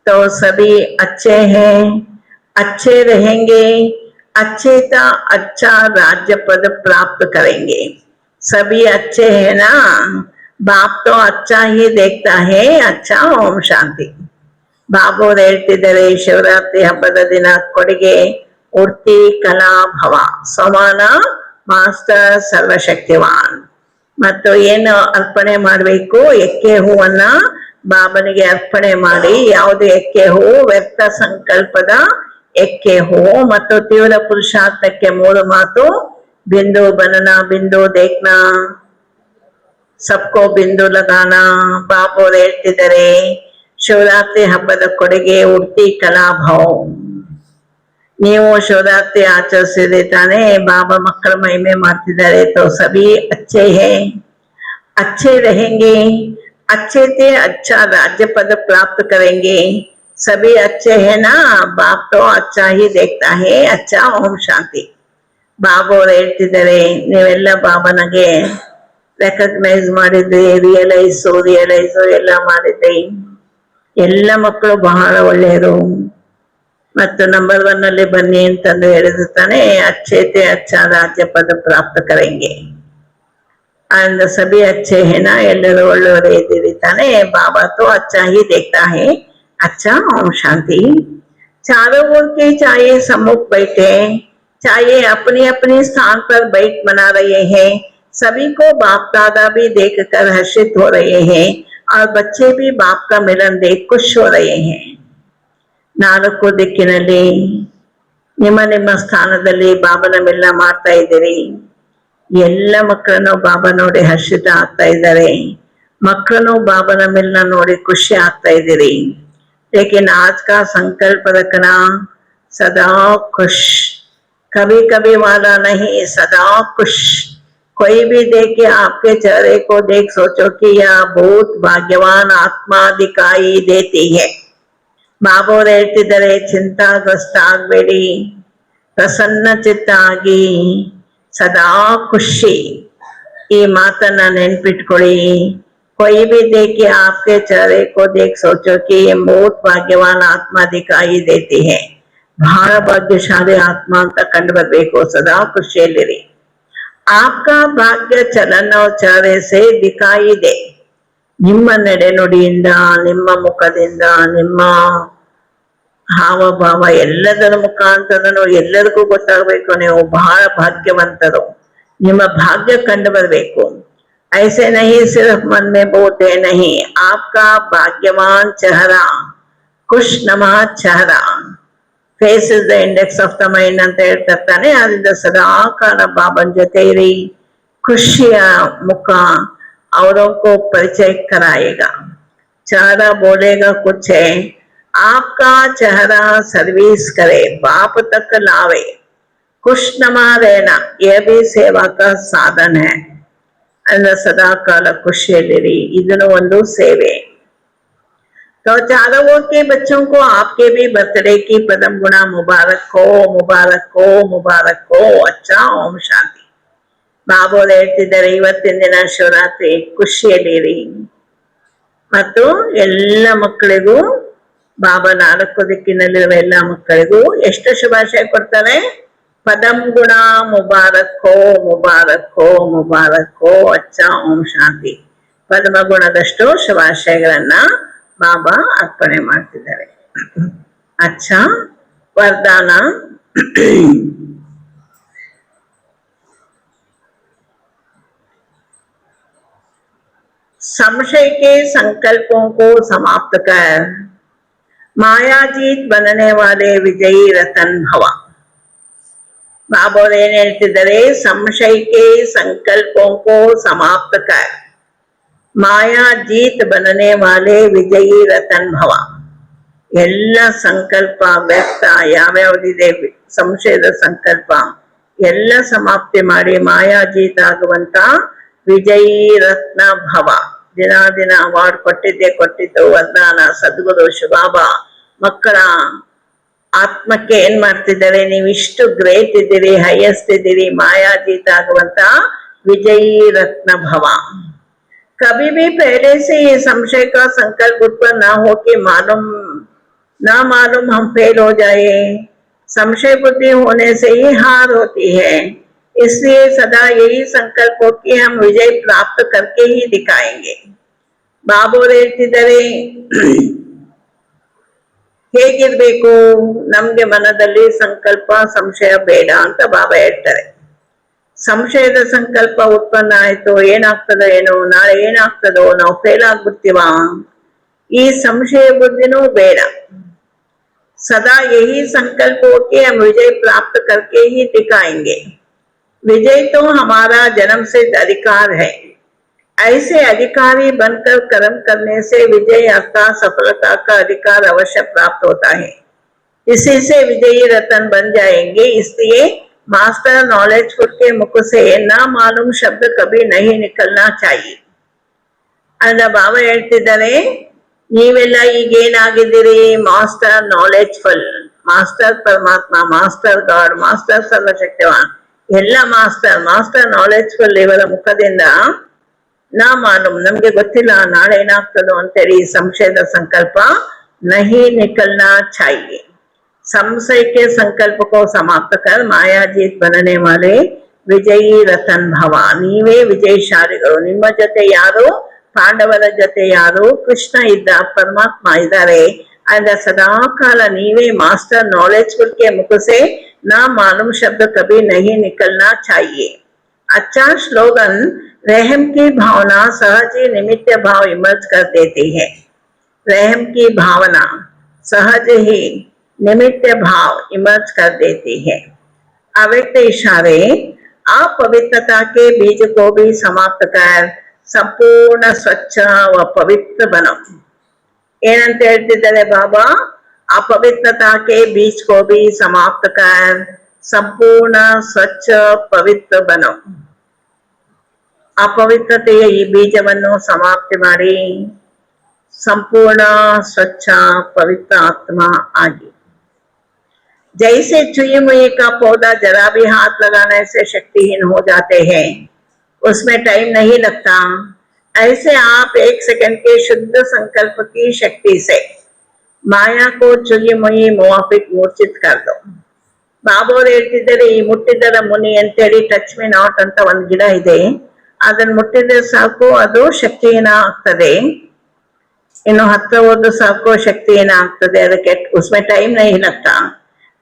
तो सभी अच्छे हैं, अच्छे रहेंगे, अच्छे का अच्छा राज्य पद प्राप्त करेंगे। सभी अच्छे हैं ना, बाप तो अच्छा ही देखता है। अच्छा, ओम शांति। ಬಾಬು ಹೇಳ್ತಿದ್ದಾರೆ ಶಿವರಾತ್ರಿ ಹಬ್ಬದ ದಿನ ಕೊಡುಗೆ ಉಡ್ತಿ ಕಲಾ ಭವ, ಸಮಾನ ಮಾಸ್ಟರ್ ಸರ್ವಶಕ್ತಿವಾನ್. ಮತ್ತು ಏನು ಅರ್ಪಣೆ ಮಾಡಬೇಕು? ಎಕ್ಕೆ ಹೂವನ್ನ ಬಾಬನಿಗೆ ಅರ್ಪಣೆ ಮಾಡಿ. ಯಾವುದು ಎಕ್ಕೆ ಹೂವು? ವ್ಯರ್ಥ ಸಂಕಲ್ಪದ ಎಕ್ಕೆ ಹೂವು. ಮತ್ತು ತೀವ್ರ ಪುರುಷಾರ್ಥಕ್ಕೆ 3 ಮಾತು: ಬಿಂದು बनना, बिंदु देखना, सबको बिंदु लगाना. ಬಾಬು ಹೇಳ್ತಿದ್ದಾರೆ ಶಿವರಾತ್ರಿ ಹಬ್ಬದ ಕೊಡುಗೆ ಉಡ್ತಿ ಕಲಾ ಭಾವ. ನೀವು ಶಿವರಾತ್ರಿ ಆಚರಿಸಿದ್ರೆ ತಾನೇ ಬಾಬಾ ಮಕ್ಕಳ ಮಹಿಮೆ ಮಾಡ್ತಿದ್ದಾರೆ. तो सभी अच्छे हैं, अच्छे रहेंगे, अच्छे से अच्छा राज्य पद प्राप्त करेंगे। सभी अच्छे हैं ना, बाप तो अच्छा ही देखता है। अच्छा, ओम शांತಿ. ಬಾಬಾ ಅವರು ಹೇಳ್ತಿದ್ದಾರೆ ನೀವೆಲ್ಲ ಬಾಬಾನಿಗೆ ರೆಕಗ್ನೈಸ್ ಮಾಡಿದ್ರಿ, ರಿಯಲೈಸು ಎಲ್ಲ ಮಾಡಿದ್ರಿ. ಎಲ್ಲ ಮಕ್ಕಳು ಬಹಳ ಒಳ್ಳೆಯರು ಮತ್ತು ನಂಬರ್ 1 ಅಲ್ಲಿ ಬನ್ನಿ ಅಂತಂದು ಹೇಳಿದ್ರು ತಾನೆ. अच्छे से अच्छा राज्य पद प्राप्त करेंगे and सभी अच्छे है ना, ಎಲ್ಲರೂ ಒಳ್ಳೆಯವರೇ ಇದ್ದೀರಿ ತಾನೆ. बाबा तो अच्छा ही देखता है. अच्छा, ओम शांति. चारों ओर के चाहे सम्मुख बैठे, चाहे अपने अपने स्थान पर बैठ मना रहे हैं, सभी को बाप दादा भी देखकर हर्षित हो रहे हैं और बच्चे भी बाप का मिलन देख खुश हो रहे हैं। 4 ದಿಕ್ಕಿನಲ್ಲಿ ನಿಮ್ಮ ನಿಮ್ಮ ಸ್ಥಾನದಲ್ಲಿ ಬಾಬನ ಮಿಲನ ಮಾಡ್ತಾ ಇದ್ದೀರಿ. ಎಲ್ಲ ಮಕ್ಕಳನ್ನು ಬಾಬಾ ನೋಡಿ ಹರ್ಷಿತ ಆಗ್ತಾ ಇದ್ದಾರೆ. ಮಕ್ಕಳನ್ನು ಬಾಬನ ಮಿಲನ ನೋಡಿ ಖುಷಿ ಆಗ್ತಾ ಇದ್ದೀರಿ. लेकिन आज का संकल्प रखना, सदा खुश, कभी कभी वाला नहीं, सदा खुश। कोई भी देखे आपके चेहरे को देख सोचो कि यह बहुत भाग्यवान आत्मा दिखाई देती है। ಬಾಬಾ ಹೇಳ್ತಿದ್ದಾರೆ ಚಿಂತಾಗ್ರಸ್ತ ಆಗಬೇಡಿ, ಪ್ರಸನ್ನ ಚಿತ್ತ ಆಗಿ ಸದಾ ಖುಷಿ. ಈ ಮಾತನ್ನ ನೆನ್ಪಿಟ್ಕೊಳ್ಳಿ. कोई भी देखे आपके चेहरे को देख सोचो कि ये बहुत भाग्यवान आत्मा दिखाई देती है. ಬಹಳ ಭಾಗ್ಯಶಾಲಿ ಆತ್ಮ ಅಂತ ಕಂಡು ಬರ್ಬೇಕು. ಸದಾ ಖುಷಿಯಲ್ಲಿರಿ. आपका भाग्य चलन और चेहरे से दिखाई दे ನಿಮ್ಮ ನಡೆನುಡಿಯಿಂದ ನಿಮ್ಮ ಮುಖದಿಂದ ನಿಮ್ಮ ಹಾವಭಾವ ಎಲ್ಲದರ ಮುಖಾಂತರನು ಎಲ್ಲರಿಗೂ ಗೊತ್ತಾಗಬೇಕು ನೀವು ಬಹಳ ಭಾಗ್ಯವಂತರು ನಿಮ್ಮ ಭಾಗ್ಯ ಕಂಡು ಬರಬೇಕು ऐसे नहीं सिर्फ मन में बोलते नहीं आपका भाग्यवान चेहरा खुशनुमा चेहरा face is the index of the mind ಅಂತ ಹೇಳ್ತಿರ್ತಾನೆ ಅದರಿಂದ ಸದಾ ಕಾಲ ಬಾಬನ್ ಜೊತೆ ಇರಿ ಖುಷಿಯ ಮುಖ औरों को परिचय कराएगा चेहरा बोलेगा कुछ है आपका चेहरा सर्विस करे बाप तक लावे खुशनुमा रहना यह भी सेवा का साधन है ಅಂದ್ರೆ ಸದಾ ಕಾಲ ಖುಷಿಯಲ್ಲಿರಿ ಇದನ್ನು ಒಂದು ಸೇವೆ तो चारों के बच्चों को आपके भी बर्थडे की प्रथम गुणा मुबारक हो मुबारक हो मुबारक हो अच्छा ओम शांति ಬಾಬು ಹೇಳ್ತಿದ್ದಾರೆ ಇವತ್ತಿನ ದಿನ ಶಿವರಾತ್ರಿ ಖುಷಿಯಲ್ಲಿರಿ ಮತ್ತು ಎಲ್ಲ ಮಕ್ಕಳಿಗೂ ಬಾಬಾ 4 ದಿಕ್ಕಿನಲ್ಲಿರುವ ಎಲ್ಲ ಮಕ್ಕಳಿಗೂ ಎಷ್ಟು ಶುಭಾಶಯ ಕೊಡ್ತಾರೆ ಪದಂ ಗುಣ ಮುಬಾರಕ್ ಹೋ ಮುಬಾರಕ್ ಹೋ ಮುಬಾರಕ್ ಹೋ ಅಚ್ಚ ಓಂ ಶಾಂತಿ ಪದ್ಮ ಗುಣದಷ್ಟು ಶುಭಾಶಯಗಳನ್ನ ಬಾಬಾ ಅರ್ಪಣೆ ಮಾಡ್ತಿದ್ದಾರೆ ಅಚ್ಚ ವರದಾನ संशय के संकल्पों को समाप्त कर मायाजीत बनने वाले विजयी रतन भव बाबा ಏನ್ ಹೇಳ್ತಿದ್ದಾರೆ संशय के संकल्पों को समाप्त कर मायाजीत बनने वाले विजयी रतन भव ಎಲ್ಲ ಸಂಕಲ್ಪ ವ್ಯಕ್ತ ಯಾವ್ಯಾವುದಿದೆ ಸಂಶಯದ ಸಂಕಲ್ಪ ಎಲ್ಲ ಸಮಾಪ್ತಿ ಮಾಡಿ ಮಾಯಾಜೀತ ಆಗುವಂತ ವಿಜಯೀ ರತ್ನ ಭವ ದಿನ ದಿನ ಅವಾರ್ಡ್ ಕೊಟ್ಟಿದ್ದು ವರದಾನ ಸದ್ಗುರು ಶಿವಬಾಬಾ ಮಕ್ಕಳ ಆತ್ಮಕ್ಕೆ ಏನ್ ಮಾಡ್ತಿದ್ದಾರೆ ನೀವು ಇಷ್ಟು ಗ್ರೇಟ್ ಇದ್ದೀರಿ ಹೈಯೆಸ್ಟ್ ಇದ್ದೀರಿ ಮಾಯಾಜೀತ ಆಗುವಂತ ವಿಜಯೀ ರತ್ನ ಭವ कभी भी पहले से ये संशय का संकल्प उत्पन्न ना हो कि मालूम हम फेल हो जाए संशय बुद्धि होने से ही हार होती है इसलिए सदा यही संकल्प हो कि हम विजय प्राप्त करके ही दिखाएंगे ಬಾಬು ಹೇಳ್ತಿದ್ದಾರೆ ಹೇಗಿರ್ಬೇಕು ನಮ್ಗೆ ಮನದಲ್ಲಿ ಸಂಕಲ್ಪ ಸಂಶಯ ಬೇಡ ಅಂತ ಬಾಬಾ ಹೇಳ್ತಾರೆ ಸಂಶಯದ ಸಂಕಲ್ಪ ಉತ್ಪನ್ನ ಆಯ್ತು ಏನಾಗ್ತದೋ ಏನೋ ನಾಳೆ ಏನಾಗ್ತದೋ ನಾವು ಫೇಲ್ ಆಗ್ಬಿಡ್ತೀವ ಈ ಸಂಶಯ ಬುದ್ಧಿನೂ ಬೇಡ सदा यही संकल्प हो कि हम विजय प्राप्त करके ही दिखाएंगे विजय तो हमारा जन्म सिद्ध अधिकार है ऐसे अधिकारी बनकर कर्म करने से विजय अर्थात सफलता का अधिकार अवश्य प्राप्त होता है इसी से विजयी रतन बन जाएंगे इसलिए मास्टर नॉलेजफुल के मुख से ना मालूम शब्द कभी नहीं निकलना चाहिए अंद बाबा ಹೇಳ್ತಿದ್ದಾರೆ ನೀವೆಲ್ಲ ಈಗೇನಾಗಿದ್ದೀರಿ ಮಾಸ್ಟರ್ ನಾಲೆಜ್ಫುಲ್ ಮಾಸ್ಟರ್ ಪರಮಾತ್ಮ ಮಾಸ್ಟರ್ ಗಾಡ್ ಮಾಸ್ಟರ್ ಸರ್ವಶಕ್ತಿವಾನ್ ಎಲ್ಲ ಮಾಸ್ಟರ್ ನಾಲೆಜ್ಫುಲ್ ಇವರ ಮುಖದಿಂದ ನಾ ಮಾಲೂಮ್ ನಮ್ಗೆ ಗೊತ್ತಿಲ್ಲ ನಾಳೆ ಏನಾಗ್ತದೋ ಅಂತೇಳಿ ಸಂಶಯದ ಸಂಕಲ್ಪ ನಹಿ ನಿಕಲ್ನಾ ಚಾಹಿಯೆ संशय के संकल्प को समाप्त कर मायाजीत बनने वाले विजयी रतन भव ನೀವೇ ವಿಜಯಶಾಲಿಗಳು ನಿಮ್ಮ ಜೊತೆ ಯಾರು ಪಾಂಡವರ ಜೊತೆ ಯಾರು ಕೃಷ್ಣ ಇದ್ದ ಪರಮಾತ್ಮ ಇದ್ದಾರೆ ಅಂದ ಸದಾಕಾಲ ನೀವೇ ಮಾಸ್ಟರ್ नॉलेजफुल के मुख से ना मालूम शब्द कभी नहीं निकलना चाहिए अच्छा स्लोगन रहम की भावना सहज ही निमित्त भाव इमर्ज कर देती है रहम की भावना सहज ही निमित्त भाव इमर्ज कर देती है अव्यक्त इशारे अपवित्रता के बीज को भी समाप्त कर संपूर्ण स्वच्छ व पवित्र बनो ಏನಂತ ಹೇಳ್ತಿದ್ದಾರೆ ಬಾಬಾ अपवित्रता के बीज को भी समाप्त कर संपूर्ण स्वच्छ पवित्र बनो ಅಪವಿತ್ರತೆಯ ಈ ಬೀಜವನ್ನು ಸಮಾಪ್ತಿ ಮಾಡಿ ಸಂಪೂರ್ಣ ಸ್ವಚ್ಛ ಪವಿತ್ರ ಆತ್ಮ ಆಗಿ जैसे चुई मुई का पौधा जरा भी हाथ लगाने से शक्तिहीन हो जाते हैं उसमें टाइम नहीं लगता ऐसे आप 1 सेकंड के शुद्ध संकल्प की शक्ति से माया को चुई मुई मुआफिक मूर्छित कर दो ಬಾಬು ಅವ್ರು ಹೇಳ್ತಿದ್ದಾರೆ, ಈ ಮುಟ್ಟಿದ್ದರ ಮುನಿ ಅಂತೇಳಿ ಟಚ್ ಮಿ ನಾಟ್ ಅಂತ ಒಂದ್ ಗಿಡ ಇದೆ, ಅದನ್ನ ಮುಟ್ಟಿದ್ರೆ ಸಾಕು ಅದು ಶಕ್ತಿಹೀನ ಆಗ್ತದೆ, ಇನ್ನು ಹತ್ರ ಹೋದ್ರು ಸಾಕು ಶಕ್ತಿಹೀನ ಆಗ್ತದೆ, ಅದಕ್ಕೆ उसमें टाइम नहीं लगता।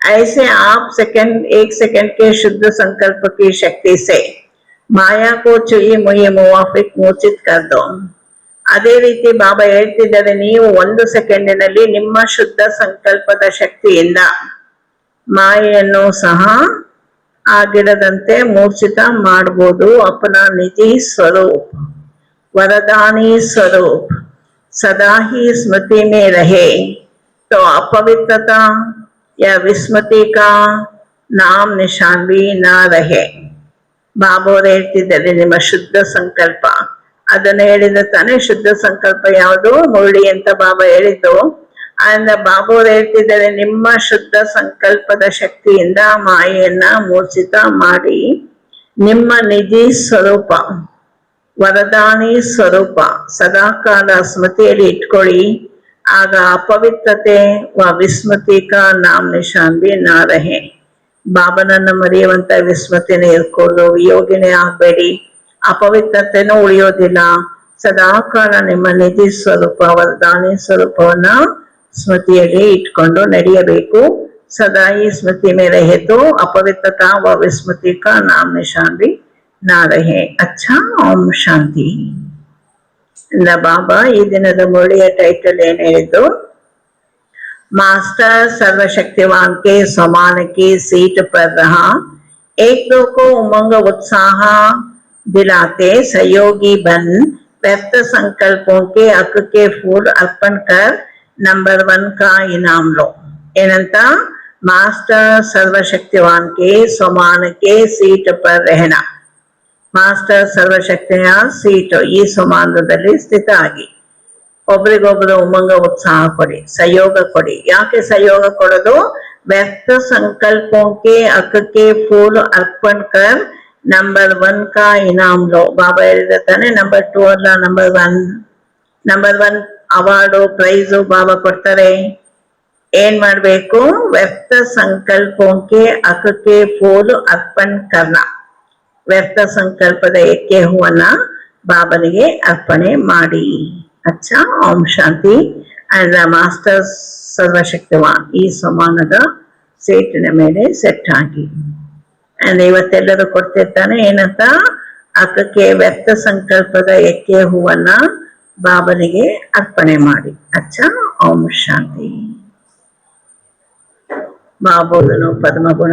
ऐसे आप सेकंड 1 सेकंड के शुद्ध संकल्प की शक्ति से माया को चुई मुई मुवाफिक मूर्छित कर दो। ಅದೇ ರೀತಿ ಬಾಬಾ ಹೇಳ್ತಿದ್ದಾರೆ, ನೀವು 1 ಸೆಕೆಂಡಿನಲ್ಲಿ ನಿಮ್ಮ ಶುದ್ಧ ಸಂಕಲ್ಪದ ಶಕ್ತಿಯಿಂದ ಮಾಯೆಯನ್ನು ಸಹ ಆ ಗಿಡದಂತೆ ಮೂರ್ಛಿತ ಮಾಡಬಹುದು। अपना निजी स्वरूप वरदानी स्वरूप सदा ही स्मृति में रहे तो अपवित्रता या विस्मृति का नाम निशान भी ना रहे। ಬಾಬಾ ಅವರು ಹೇಳ್ತಿದ್ದಾರೆ, ನಿಮ್ಮ ಶುದ್ಧ ಸಂಕಲ್ಪ, ಅದನ್ನ ಹೇಳಿದ ತಾನೇ ಶುದ್ಧ ಸಂಕಲ್ಪ ಯಾವುದು, ಮುರಳಿ ಅಂತ ಬಾಬಾ ಹೇಳಿದ್ದು। ಆದ್ರಿಂದ ಬಾಬಾ ಅವರು ಹೇಳ್ತಿದ್ದಾರೆ, ನಿಮ್ಮ ಶುದ್ಧ ಸಂಕಲ್ಪದ ಶಕ್ತಿಯಿಂದ ಮಾಯೆಯನ್ನ ಮೂರ್ಛಿತ ಮಾಡಿ ನಿಮ್ಮ ನಿಜಿ ಸ್ವರೂಪ ವರದಾನಿ ಸ್ವರೂಪ ಸದಾಕಾಲ ಸ್ಮೃತಿಯಲ್ಲಿ ಇಟ್ಕೊಳ್ಳಿ, ಆಗ ಅಪವಿತ್ರತೆ ವ ವಿಸ್ಮೃತಿ ಕಾ ನಾಮ್ ನಿಶಾನ್ ಬಿ ನಾ ರಹೆ। ಬಾಬನನ್ನ ಮರೆಯುವಂತ ವಿಸ್ಮೃತಿನೇ ಇರ್ಕೊಳ್ಳು, ವಿಯೋಗಿನೇ ಆಗ್ಬೇಡಿ, ಅಪವಿತ್ರತೆನೂ ಉಳಿಯೋದಿಲ್ಲ, ಸದಾಕಾಲ ನಿಮ್ಮ ನಿಧಿ ಸ್ವರೂಪ ವರದಾನಿ ಸ್ವರೂಪವನ್ನ ಸ್ಮೃತಿಯಲ್ಲಿ ಇಟ್ಕೊಂಡು ನಡೆಯಬೇಕು। ಸದಾ ಈ ಸ್ಮೃತಿ ಮೇಲೆ ಹೇತು अपवित्रता व विस्मृति का नाम निशान भी ना रहे। अच्छा, ಓಂ ಶಾಂತಿ। ಬಾಬಾ ಈ ದಿನದ ಮುರಳಿಯ ಟೈಟಲ್ ಏನ್ ಹೇಳಿದ್ದು, मास्टर सर्वशक्तिवान के समान की सीट पर रहा, एक दो को उमंग उत्साह दिलाते सहयोगी बन व्यर्थ संकल्पों के हक के फूल अर्पण कर नंबर 1 का इनाम लो। ಏನಂತ, ಮಾಸ್ಟರ್ ಸರ್ವಶಕ್ತಿವಾನ್ ಕೆ ಸಮಾನ ಕೆ ಸೀಟ್ ಪರ್ रहना, ಮಾಸ್ಟರ್ ಸರ್ವಶಕ್ತಿಯ ಸೀಟು ಈ ಸಮಾನದಲ್ಲಿ ಸ್ಥಿತ ಆಗಿ ಒಬ್ರಿಗೊಬ್ರು ಉಮಂಗ ಉತ್ಸಾಹ ಕೊಡಿ, ಸಹಯೋಗ ಕೊಡಿ। ಯಾಕೆ ಸಹಯೋಗ ಕೊಡೋದು, ವ್ಯರ್ಥ ಸಂಕಲ್ಪೋಂಕೆ ಅಕ್ಕಕ್ಕೆ ಫೂಲ್ ಅರ್ಪಣ ಕರ್ ನಂಬರ್ 1 ಕಾ ಇನಾಮ್ ಲೋ। ಬಾಬಾ ಹೇಳಿದ ತಾನೆ ನಂಬರ್ 2 ಅಲ್ಲ, ನಂಬರ್ 1 ಅವಾರ್ಡು ಪ್ರೈಸು ಬಾಬಾ ಕೊಡ್ತಾರೆ। ಏನ್ ಮಾಡ್ಬೇಕು, ವ್ಯರ್ಥ ಸಂಕಲ್ಪೋಂಕೆ ಅಕ್ಕಕ್ಕೆ ಫೂಲ್ ಅರ್ಪಣ ಕರ್ನ, ವ್ಯರ್ಥ ಸಂಕಲ್ಪದ ಎಕ್ಕೆ ಹೂವನ್ನ ಬಾಬನಿಗೆ ಅರ್ಪಣೆ ಮಾಡಿ। ಅಚ್ಚಾ, ಓಂ ಶಾಂತಿ। ಅಂಡ್ ಮಾಸ್ಟರ್ ಸರ್ವಶಕ್ತಿವಾನ್ ಈ ಸಮಾನದ ಸೀಟಿನ ಮೇಲೆ ಸೆಟ್ ಆಗಿ, ಅಂಡ್ ಇವತ್ತೆಲ್ಲರೂ ಕೊಡ್ತಿರ್ತಾನೆ ಏನಂತ, ಅಕ್ಕಕ್ಕೆ ವ್ಯರ್ಥ ಸಂಕಲ್ಪದ ಎಕ್ಕೆ ಹೂವನ್ನ ಬಾಬನಿಗೆ ಅರ್ಪಣೆ ಮಾಡಿ। ಅಚ್ಚಾ, ಓಂ ಶಾಂತಿ। ಬಾಬೋದನು ಪದ್ಮಗುಣ